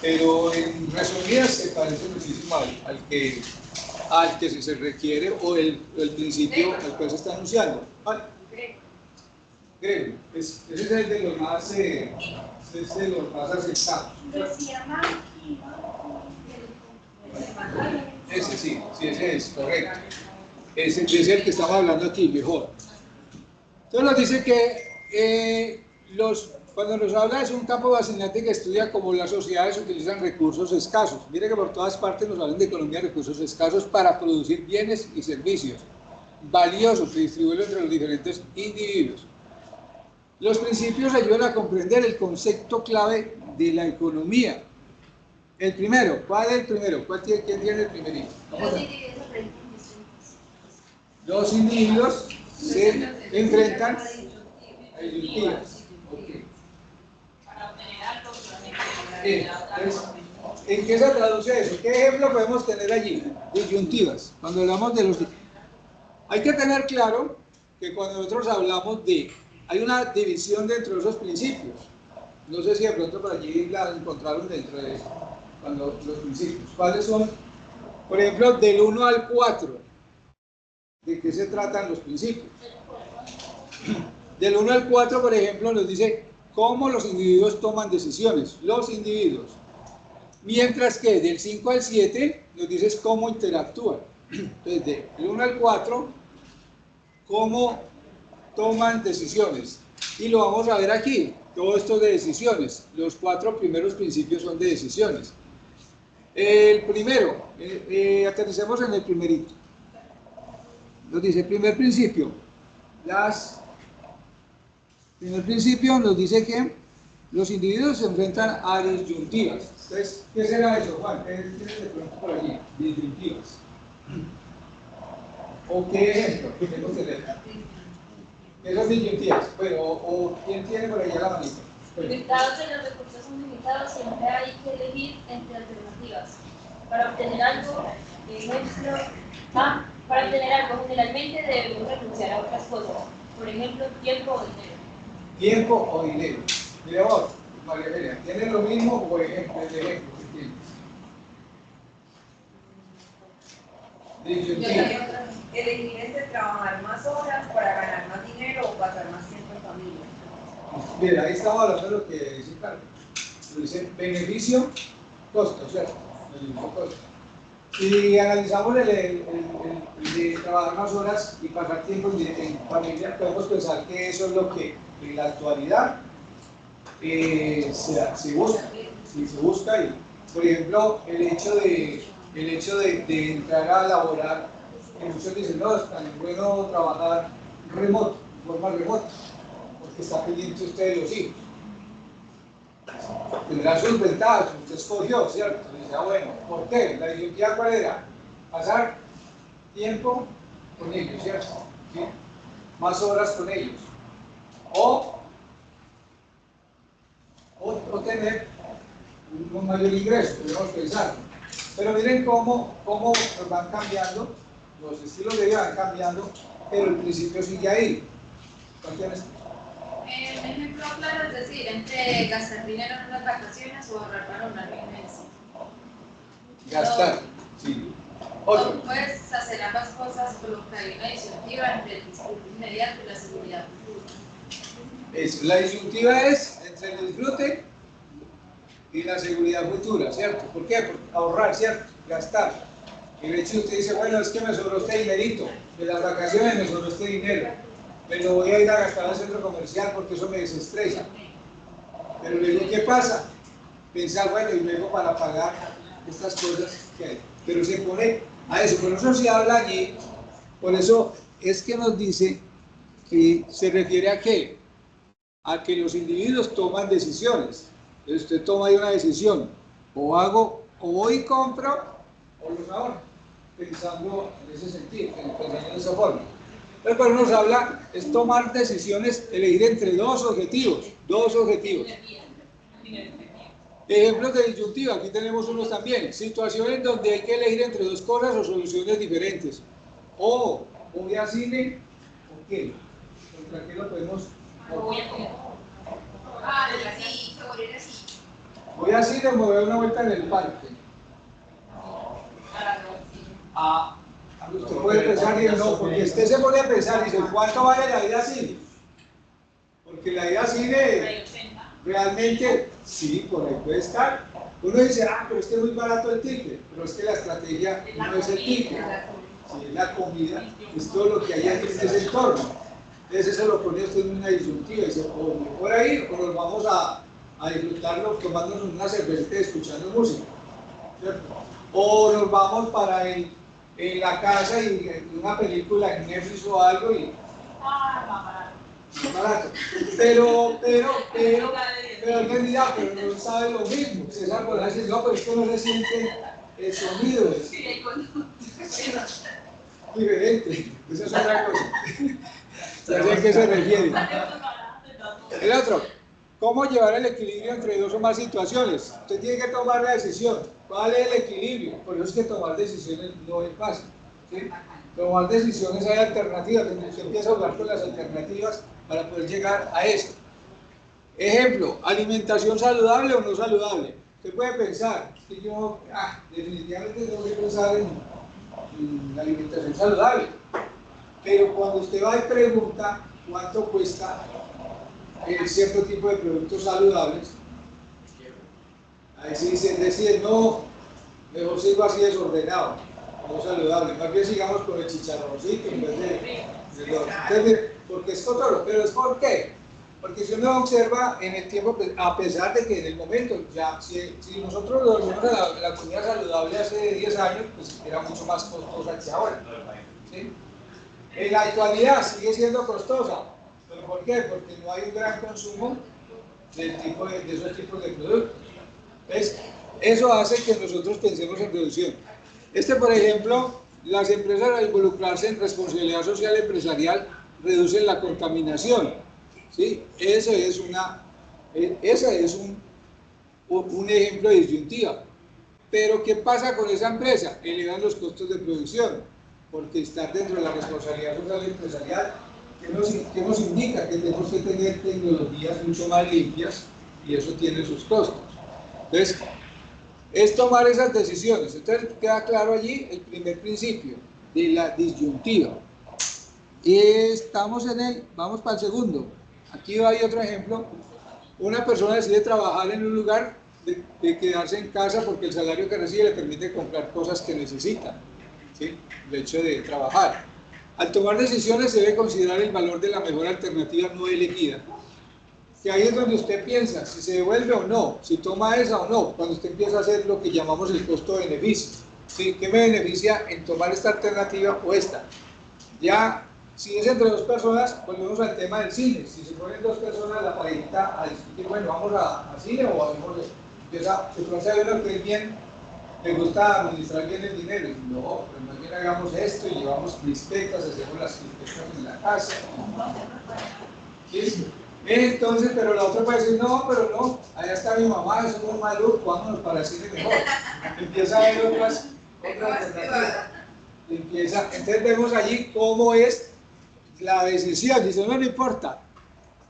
en resumidas se parece muchísimo al que se requiere o el principio al cual se está anunciando. ¿Vale? Ese es el de los más, aceptados. Decía Marquino. Ese sí, ese es correcto. Ese es el que estamos hablando aquí, mejor. Entonces nos dice que cuando nos habla es un campo fascinante que estudia cómo las sociedades utilizan recursos escasos. Mire que por todas partes nos hablan de economía de recursos escasos para producir bienes y servicios valiosos y distribuirlos entre los diferentes individuos. Los principios ayudan a comprender el concepto clave de la economía. El primero, ¿cuál es el primero? ¿Quién tiene el primerito? Los individuos se enfrentan a disyuntivas. Okay. ¿En qué se traduce eso? ¿Qué ejemplo podemos tener allí? Disyuntivas. Cuando hablamos de los... Hay que tener claro que cuando nosotros hablamos de... Hay una división dentro de esos principios. No sé si de pronto por allí la encontraron dentro de eso. cuando los principios. ¿Cuáles son? Por ejemplo, del 1 al 4. ¿De qué se tratan los principios? Del 1 al 4, por ejemplo, nos dice cómo los individuos toman decisiones, los individuos. Mientras que del 5 al 7 nos dice cómo interactúan. Entonces, del 1 al 4, cómo toman decisiones. Y lo vamos a ver aquí, todo esto de decisiones. Los 4 primeros principios son de decisiones. El primero, aterricemos en el primerito. Nos dice, primer principio, primer principio nos dice que los individuos se enfrentan a disyuntivas. Entonces, ¿qué será eso, Juan? ¿Qué tienes de pronto por allí? Disyuntivas. ¿O qué ejemplo? ¿Qué tenemos que leer? ¿Qué son disyuntivas? Bueno, o ¿quién tiene por allá la manita? Dados en los recursos son limitados, siempre hay que elegir entre alternativas. Para obtener algo, para obtener algo generalmente debemos renunciar a otras cosas. Por ejemplo, tiempo o dinero. Tiempo o dinero. Mira vos, María Eugenia, ¿tienen lo mismo o ejemplo? El ejemplo que tienen. Disyuntiva. Elegir entre trabajar más horas para ganar más dinero o pasar más tiempo en familia. Mira, ahí estamos hablando de lo que dice Carlos. Lo dice beneficio, costo, ¿cierto? Beneficio, costo. Si analizamos el de trabajar más horas y pasar tiempo en familia, podemos pensar que eso es lo que en la actualidad se busca. Sí, se busca. Y, por ejemplo, el hecho de entrar a laborar, que muchos dicen, no, es tan bueno trabajar remoto, de forma remota, porque está pendiente usted de los hijos. Tendrá sus ventajas, usted escogió, ¿cierto? Y dice, bueno, ¿por qué? La disyuntiva, ¿cuál era? Pasar tiempo con ellos, ¿cierto? ¿Sí? Más horas con ellos. O tener un mayor ingreso, podemos pensar. Pero miren cómo nos van cambiando, los estilos de vida van cambiando, pero el principio sigue ahí. ¿Cuál tienes? Un ejemplo claro es decir, entre gastar dinero en unas vacaciones o ahorrar para una vigencia. Gastar, sí. Otro. No puedes hacer ambas cosas por lo que hay una disyuntiva entre el disfrute inmediato y la seguridad futura. Eso, la disyuntiva es entre el disfrute y la seguridad futura, ¿cierto? ¿Por qué? Por ahorrar, ¿cierto? Gastar. El hecho de usted dice, bueno, es que me sobró este dinerito, de las vacaciones me sobró este dinero, me lo voy a ir a gastar al centro comercial porque eso me desestresa. Pero luego, ¿qué pasa? Pensar, bueno, y luego para pagar estas cosas que hay. Pero se pone a eso, por eso se habla allí, por eso es que nos dice que se refiere a qué? A que los individuos toman decisiones. Entonces usted toma ahí una decisión, o voy y compro, o los ahorro, pensando en ese sentido, pensando de esa forma. Entonces, cuando nos habla, es tomar decisiones, elegir entre dos objetivos. Ejemplos de disyuntiva, aquí tenemos unos también. Situaciones donde hay que elegir entre dos cosas o soluciones diferentes. O voy a cine, o qué. ¿Contra qué lo podemos? Voy a cine o me voy a dar una vuelta en el parque. Usted puede pensar y no, porque usted se pone a pensar y dice, ¿cuánto vale la ida a cine? Porque la ida a cine realmente, sí, por ahí puede estar. Uno dice, pero es que es muy barato el ticket, pero es que la estrategia no es el ticket, sí, es la comida, es todo lo que hay en ese entorno. Entonces eso lo pone usted en una disyuntiva y dice, o mejor ahí, o nos vamos a disfrutarlo tomándonos una cervecita y escuchando música, ¿cierto? O nos vamos para en la casa y una película en Netflix o algo y más barato. Pero alguien dirá, pero no sabe lo mismo. César podrá decir, no, pero es que no se siente el sonido. Es diferente. Esa es otra cosa. Ya sé a qué se refiere. El otro, ¿cómo llevar el equilibrio entre dos o más situaciones? Usted tiene que tomar la decisión. ¿Cuál es el equilibrio? Por eso es que tomar decisiones no es fácil, ¿sí? Tomar decisiones hay alternativas, se empieza a jugar con las alternativas para poder llegar a eso. Ejemplo, alimentación saludable o no saludable. usted puede pensar que yo definitivamente tengo que pensar en la alimentación saludable, pero cuando usted va y pregunta cuánto cuesta cierto tipo de productos saludables, ahí sí deciden, no, mejor sigo así desordenado, no saludable, más bien sigamos con el chicharroncito en vez de porque es otro, pero es ¿por qué? Porque si uno observa en el tiempo, a pesar de que en el momento, ya si nosotros lo vemos la comida saludable hace 10 años, pues era mucho más costosa que ahora, ¿sí? En la actualidad sigue siendo costosa, ¿pero por qué? Porque no hay un gran consumo de esos tipos de productos. ¿Ves? Eso hace que nosotros pensemos en reducción. Por ejemplo, las empresas al involucrarse en responsabilidad social empresarial reducen la contaminación, ¿sí? Ese es un ejemplo de disyuntiva. Pero ¿qué pasa con esa empresa? Elevan los costos de producción, porque estar dentro de la responsabilidad social empresarial, ¿qué nos indica? Que tenemos que tener tecnologías mucho más limpias y eso tiene sus costos. Entonces, es tomar esas decisiones. Entonces, queda claro allí el primer principio de la disyuntiva. Y vamos para el segundo. Aquí hay otro ejemplo. Una persona decide trabajar en un lugar de quedarse en casa porque el salario que recibe le permite comprar cosas que necesita, ¿sí? El hecho de trabajar. Al tomar decisiones se debe considerar el valor de la mejor alternativa no elegida. Que ahí es donde usted piensa si se devuelve o no, si toma esa o no, cuando usted empieza a hacer lo que llamamos el costo-beneficio. ¿Sí? ¿Qué me beneficia en tomar esta alternativa o esta? Ya, si es entre dos personas, volvemos al tema del cine. Si se ponen dos personas, la parejita, a discutir, bueno, vamos a cine o hacemos eso. Empieza, se conoce a uno que es bien, le gusta administrar bien el dinero. Y no, pues más bien hagamos esto y llevamos crispetas, hacemos las crispetas en la casa. ¿Sí? Entonces, pero la otra puede decir, no, pero no, allá está mi mamá, eso es muy maluco, vámonos para el cine mejor. Empieza a ver otras alternativas. Entonces vemos allí cómo es la decisión. Dice, no importa,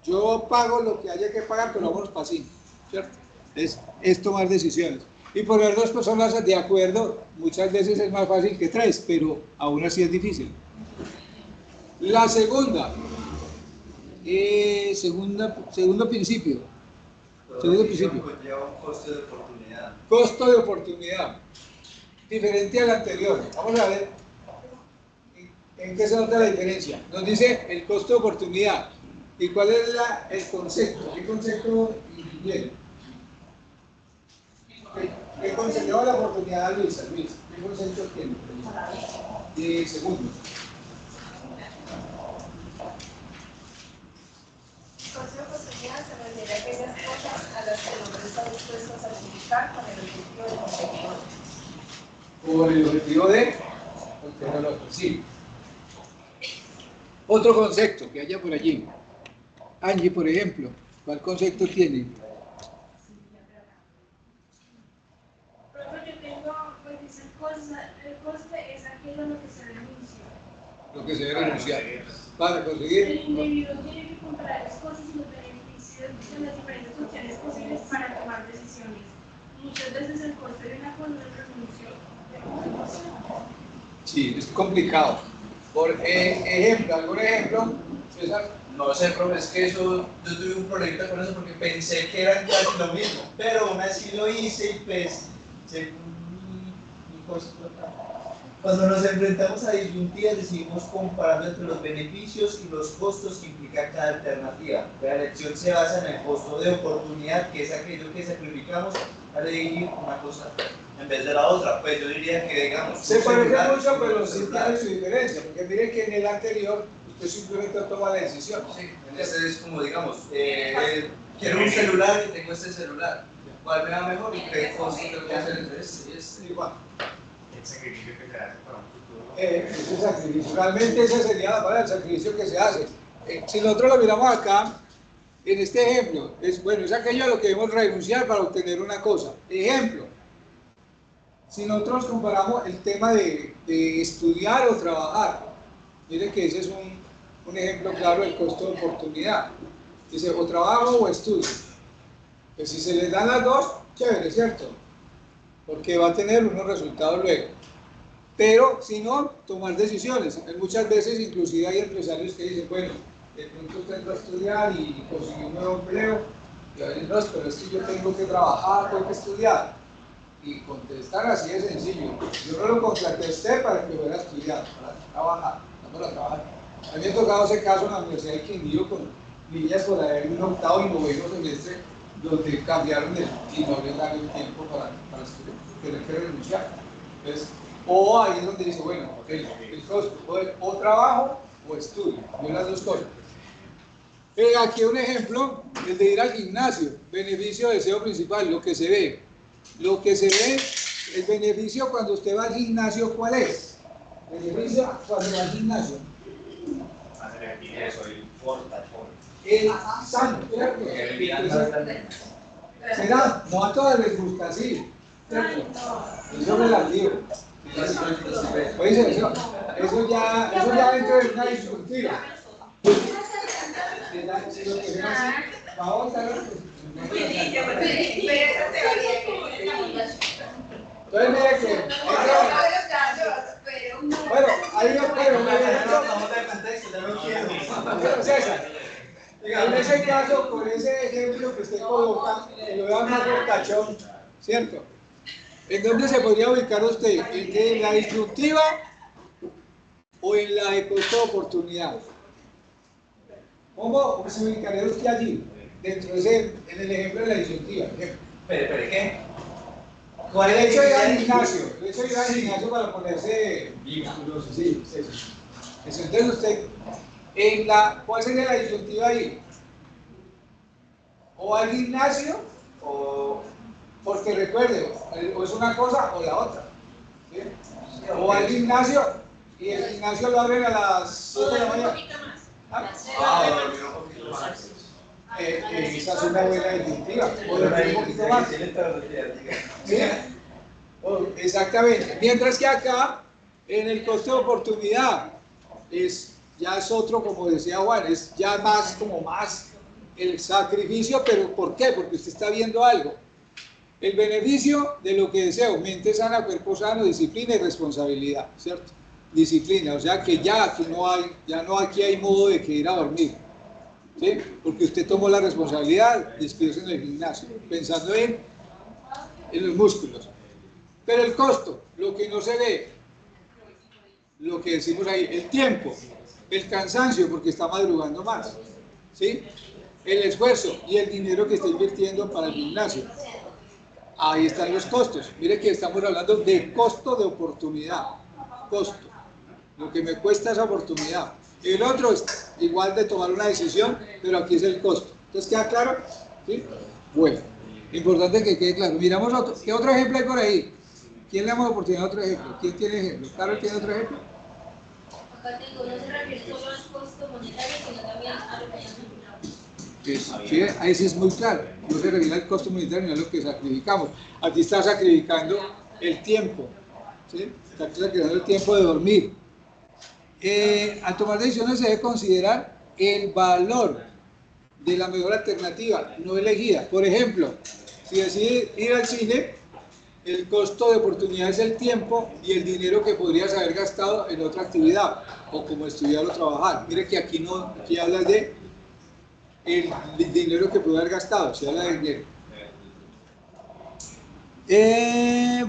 yo pago lo que haya que pagar, pero vámonos para cine, ¿cierto? Es tomar decisiones. Y poner dos personas de acuerdo, muchas veces es más fácil que tres, pero aún así es difícil. La segunda. Segundo principio. Segundo principio. Conlleva un costo de oportunidad. Costo de oportunidad. Diferente al anterior. Vamos a ver en qué se nota la diferencia. Nos dice el costo de oportunidad. ¿Y cuál es el concepto? ¿Qué concepto viene? ¿Qué concepto la oportunidad, Luis? ¿Qué concepto tiene? Segundo. El costo de oportunidad se refiere a aquellas cosas a las que el hombre está dispuesto a sacrificar con el objetivo de conseguir otro. Por el objetivo de obtener otro, sí. Otro concepto que haya por allí. Angie, por ejemplo, ¿cuál concepto tiene? Yo tengo, pues dice el coste es aquello a lo que se renuncia. Lo que se debe renunciar. Para conseguir. El individuo tiene que comparar las cosas y los beneficios de las diferentes opciones posibles para tomar decisiones. Muchas veces el coste de una cosa es renuncio de una opción. Sí, es complicado. Por ejemplo, ¿algún ejemplo, César? No sé, profe, es que yo tuve un problema con eso porque pensé que eran casi lo mismo, pero aún así lo hice y pues, según mi costo, cuando nos enfrentamos a disyuntivas decidimos comparando entre los beneficios y los costos que implica cada alternativa. La elección se basa en el costo de oportunidad, que es aquello que sacrificamos al elegir una cosa en vez de la otra. Pues yo diría que, digamos, Se parece mucho, pero sí tiene su diferencia, porque miren que en el anterior usted simplemente toma la decisión. Sí, en este es como, digamos, quiero un celular y tengo este celular. ¿Cuál me va mejor y qué costo tengo que hacer entre este y este? Igual. El sacrificio que se hace para un futuro. Ese sacrificio, realmente esa sería la palabra, el sacrificio que se hace. Si nosotros lo miramos acá, en este ejemplo, es aquello a lo que debemos renunciar para obtener una cosa. Ejemplo, si nosotros comparamos el tema de estudiar o trabajar, miren que ese es un ejemplo claro del costo de oportunidad. Dice, o trabajo o estudio. Pues si se les dan las dos, chévere, ¿cierto? Porque va a tener unos resultados luego. Pero, si no, tomar decisiones. Muchas veces, inclusive hay empresarios que dicen, bueno, de pronto usted va a estudiar y conseguir un nuevo empleo, y a veces, no, pero es que yo tengo que trabajar, tengo que estudiar. Y contestar así de sencillo. Yo no lo contraté a usted para que fuera a estudiar, para trabajar, no para trabajar. A mí me ha tocado ese caso en la Universidad de Quindío con niñas por ahí en un octavo y noveno semestre, donde cambiaron y no les dan el tiempo para estudiar, tienen que renunciar. Entonces, o ahí es donde dice, bueno, el costo, o trabajo o estudio, yo las dos cosas. Aquí un ejemplo, el de ir al gimnasio, beneficio, deseo principal, lo que se ve. Lo que se ve, el beneficio cuando usted va al gimnasio, ¿cuál es? Beneficio cuando va al gimnasio. El sano, ¿cierto? ¿Será? No a todas les gusta así, ¿cierto? Eso es relativo. Oye, eso ya entra en una disyuntiva. Entonces, mire que bueno, ahí yo creo César, en ese caso, con ese ejemplo que usted coloca, lo veo más portachón, ¿cierto? ¿En dónde se podría ubicar usted? ¿En la disyuntiva o en la de costo de oportunidad? ¿Cómo se ubicaría usted allí? Dentro de ese, en el ejemplo de la disyuntiva. Pero, ¿qué? ¿Cuál es el hecho de ir al gimnasio? El hecho de ir al gimnasio para ponerse musculoso, sí, eso. Entonces usted, ¿cuál sería la disyuntiva ahí? O al gimnasio, porque recuerde, o es una cosa o la otra. ¿Sí? O al gimnasio, y el gimnasio lo abren a las 7 de la mañana. Esa es una buena definitiva. O dormir un poquito más. ¿Sí? Exactamente. Mientras que acá, en el costo de oportunidad, ya es otro, como decía Juan, es ya más el sacrificio, pero ¿por qué? Porque usted está viendo algo. El beneficio de lo que deseo, mente sana, cuerpo sano, disciplina y responsabilidad, ¿cierto? Disciplina, o sea que ya aquí hay modo de que ir a dormir, ¿sí? Porque usted tomó la responsabilidad de inscribirse en el gimnasio, pensando en los músculos. Pero el costo, lo que no se ve, lo que decimos ahí, el tiempo, el cansancio porque está madrugando más, ¿sí? El esfuerzo y el dinero que está invirtiendo para el gimnasio. Ahí están los costos. Mire que estamos hablando de costo de oportunidad. Costo. Lo que me cuesta esa oportunidad. El otro es igual de tomar una decisión, pero aquí es el costo. Entonces, ¿queda claro? ¿Sí? Bueno, importante que quede claro. Miramos otro. ¿Qué otro ejemplo hay por ahí? ¿Quién le damos oportunidad a otro ejemplo? ¿Quién tiene ejemplo? ¿Carol tiene otro ejemplo? Acá tengo, no se refiere solo al costo monetario, sino también a lo que Sí, ahí sí es muy claro, no se refiere al costo monetario, no es lo que sacrificamos. Aquí está sacrificando el tiempo, ¿sí? Está sacrificando el tiempo de dormir. Al tomar decisiones se debe considerar el valor de la mejor alternativa, no elegida. Por ejemplo, si decide ir al cine, el costo de oportunidad es el tiempo y el dinero que podrías haber gastado en otra actividad, o como estudiar o trabajar. Mire que aquí habla de el dinero que puede haber gastado, se habla de dinero.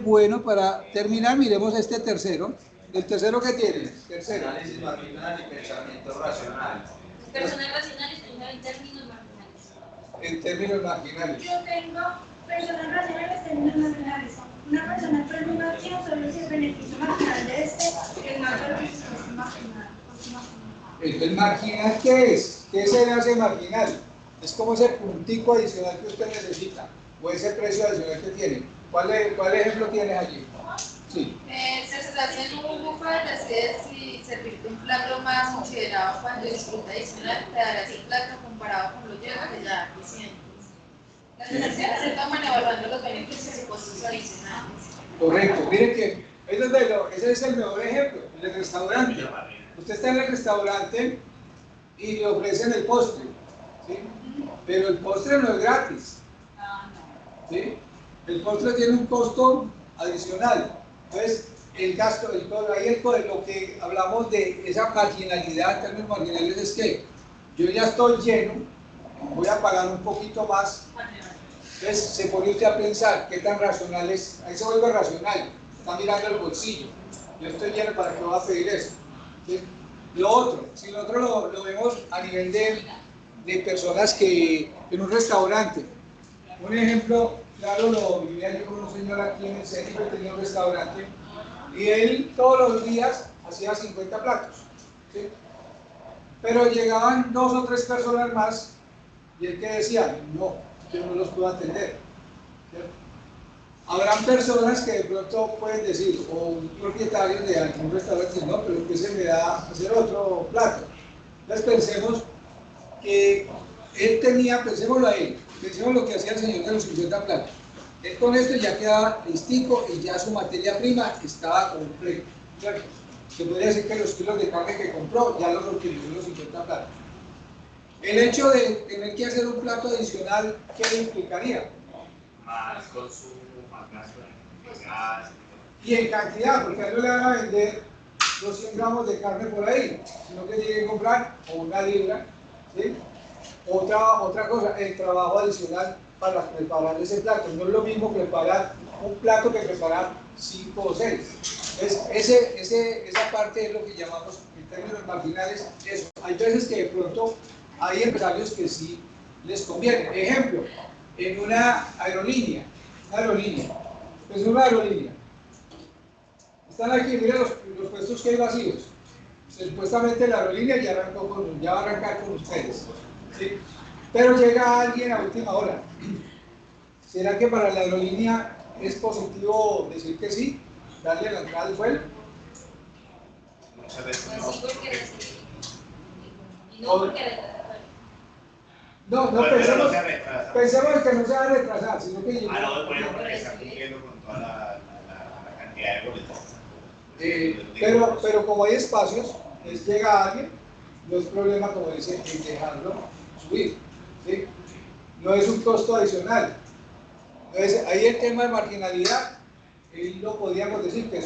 Bueno, para terminar, miremos este tercero. ¿El tercero qué tiene? Tercero. Análisis marginal y pensamiento racional. personas racionales en términos marginales. En términos marginales. Yo tengo personas racionales, términos marginales. Una persona por el mismo acción solo si el beneficio marginal de este es mayor que su costo marginal. ¿El marginal qué es? ¿Qué se le hace marginal? Es como ese puntico adicional que usted necesita, o ese precio adicional que tiene. ¿Cuál ejemplo tienes allí? Sí. Se hace en un buffet, decides si servirte un plato más considerado cuando el disfrute adicional te dará ese plato comparado con lo lleno que ya recientes. Las decisiones se toman evaluando los beneficios y costos adicionales. Correcto. Miren que ese es el mejor ejemplo, el del restaurante. Usted está en el restaurante y le ofrecen el postre, ¿sí? Pero el postre no es gratis. ¿sí? El postre tiene un costo adicional. Entonces, el gasto, de lo que hablamos de esa marginalidad, en términos marginales, es que yo ya estoy lleno, voy a pagar un poquito más. Entonces, se pone usted a pensar qué tan racional es, ahí se vuelve racional, está mirando el bolsillo. Yo estoy lleno, ¿para qué voy a pedir eso? ¿Sí? Lo otro, si nosotros lo vemos a nivel de personas que en un restaurante, un ejemplo, claro, lo vivía yo con un señor aquí en el centro que tenía un restaurante y él todos los días hacía 50 platos, ¿sí? Pero llegaban 2 o 3 personas más y él que decía, no, yo no los puedo atender, ¿cierto? Habrán personas que de pronto pueden decir, o propietarios de algún restaurante, no, pero que se me da hacer otro plato. Entonces pensemos que él tenía, pensémoslo a él, pensemos lo que hacía el señor de los 50 platos. Él con esto ya quedaba listico y ya su materia prima estaba completa, ¿cierto? Se podría decir que los kilos de carne que compró ya los utilizó en los 50 platos. El hecho de tener que hacer un plato adicional, ¿qué le implicaría? Más consumo, más gasto de gas. Y en cantidad, porque a él no le van a vender los 100 gramos de carne por ahí, sino que tiene que comprar o una libra, ¿sí? Otra cosa, el trabajo adicional para preparar ese plato. No es lo mismo preparar un plato que preparar 5 o 6. Entonces, esa parte es lo que llamamos, en términos marginales, eso. Hay veces que de pronto hay empresarios que sí les conviene. Ejemplo, en una aerolínea, pues una aerolínea. Están aquí, miren los puestos que hay vacíos. Supuestamente la aerolínea ya va a arrancar con ustedes, ¿sí? Pero llega alguien a última hora. ¿Será que para la aerolínea es positivo decir que sí? ¿Darle la entrada al vuelo? Muchas veces Pues no. sí, porque decidí. Y no porque No, Pero pensemos, no se retrasa. pensemos que no se va a retrasar, sino que Ah, no, bueno, porque está cumpliendo con toda la cantidad de boletos. pero como hay espacios, llega alguien, no es problema, como dice, en dejarlo subir, ¿sí? No es un costo adicional. Entonces, ahí el tema de marginalidad, lo podríamos decir que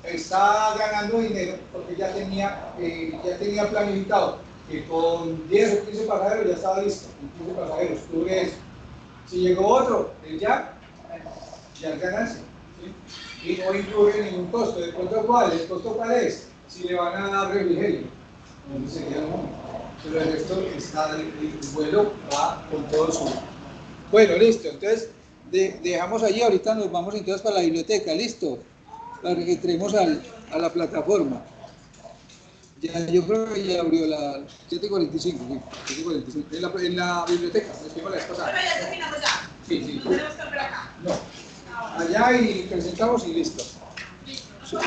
está ganando dinero porque ya tenía planificado que con 10 o 15 pasajeros ya estaba listo, 15 pasajeros, cubre eso. Si llegó otro, ya es ganancia, ¿sí? Y no incluye ningún costo. ¿De pronto cuál? ¿El costo cuál es? Si le van a dar refrigerio, entonces sería lo mismo. Pero el resto el vuelo va con todo su... Bueno, listo, entonces dejamos allí, ahorita nos vamos entonces para la biblioteca, listo, para que entremos a la plataforma. Ya, yo creo que ya abrió la 7:45, sí, 7:45, en la biblioteca, nos fuimos la vez pasada. Pero ya terminamos ya. Sí. No tenemos que volver acá. No, allá y presentamos y listo. Son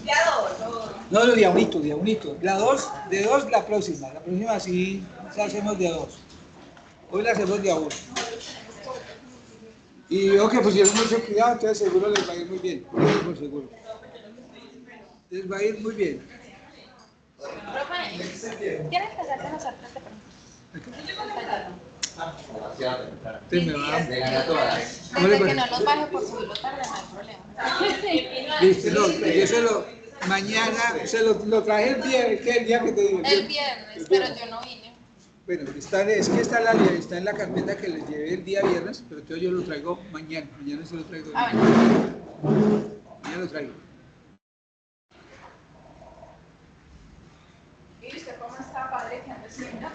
Ya dos. no, día unito. De dos la próxima sí hacemos de 2. Hoy la hacemos de 1. Y veo que pusieron mucho cuidado, entonces seguro les va a ir muy bien, por seguro. Les va a ir muy bien. ¿Quieres empezar con nosotros de Entonces me va a... Desde que no los baje por subirlo tarde, no hay problema. Listo, no, yo mañana, lo traje el día que te digo. El viernes, pero yo no vine. Bueno, está en la carpeta que les llevé el día viernes, pero yo lo traigo mañana se lo traigo. Ah, bueno. Mañana lo traigo. ¿Y usted cómo está, padre? ¿Qué anda haciendo?